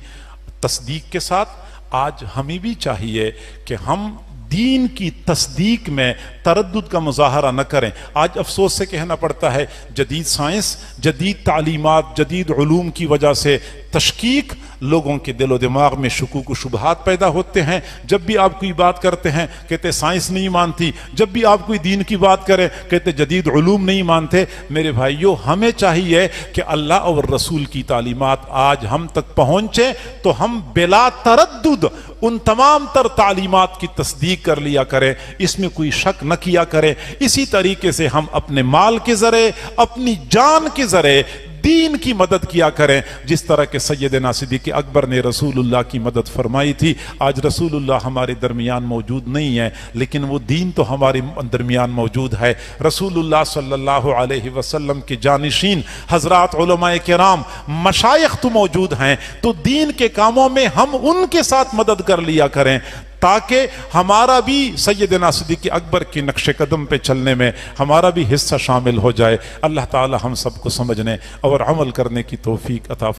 Speaker 1: تصدیق کے ساتھ۔ آج ہمیں بھی چاہیے کہ ہم دین کی تصدیق میں تردد کا مظاہرہ نہ کریں۔ آج افسوس سے کہنا پڑتا ہے جدید سائنس، جدید تعلیمات، جدید علوم کی وجہ سے تشکیک، لوگوں کے دل و دماغ میں شکوک و شبہات پیدا ہوتے ہیں۔ جب بھی آپ کوئی بات کرتے ہیں کہتے سائنس نہیں مانتی، جب بھی آپ کوئی دین کی بات کریں کہتے جدید علوم نہیں مانتے۔ میرے بھائیو، ہمیں چاہیے کہ اللہ اور رسول کی تعلیمات آج ہم تک پہنچے تو ہم بلا تردد ان تمام تر تعلیمات کی تصدیق کر لیا کریں، اس میں کوئی شک نہ کیا کریں۔ اسی طریقے سے ہم اپنے مال کے ذریعے، اپنی جان کے ذریعے دین کی مدد کیا کریں، جس طرح کہ سیدنا صدیق اکبر نے رسول اللہ کی مدد فرمائی تھی۔ آج رسول اللہ ہمارے درمیان موجود نہیں ہے، لیکن وہ دین تو ہمارے درمیان موجود ہے۔ رسول اللہ صلی اللہ علیہ وسلم کے جانشین حضرات علماء کرام، مشائخ تو موجود ہیں، تو دین کے کاموں میں ہم ان کے ساتھ مدد کر لیا کریں، تاکہ ہمارا بھی سیدنا صدیق اکبر کے نقش قدم پہ چلنے میں ہمارا بھی حصہ شامل ہو جائے۔ اللہ تعالی ہم سب کو سمجھنے اور عمل کرنے کی توفیق عطا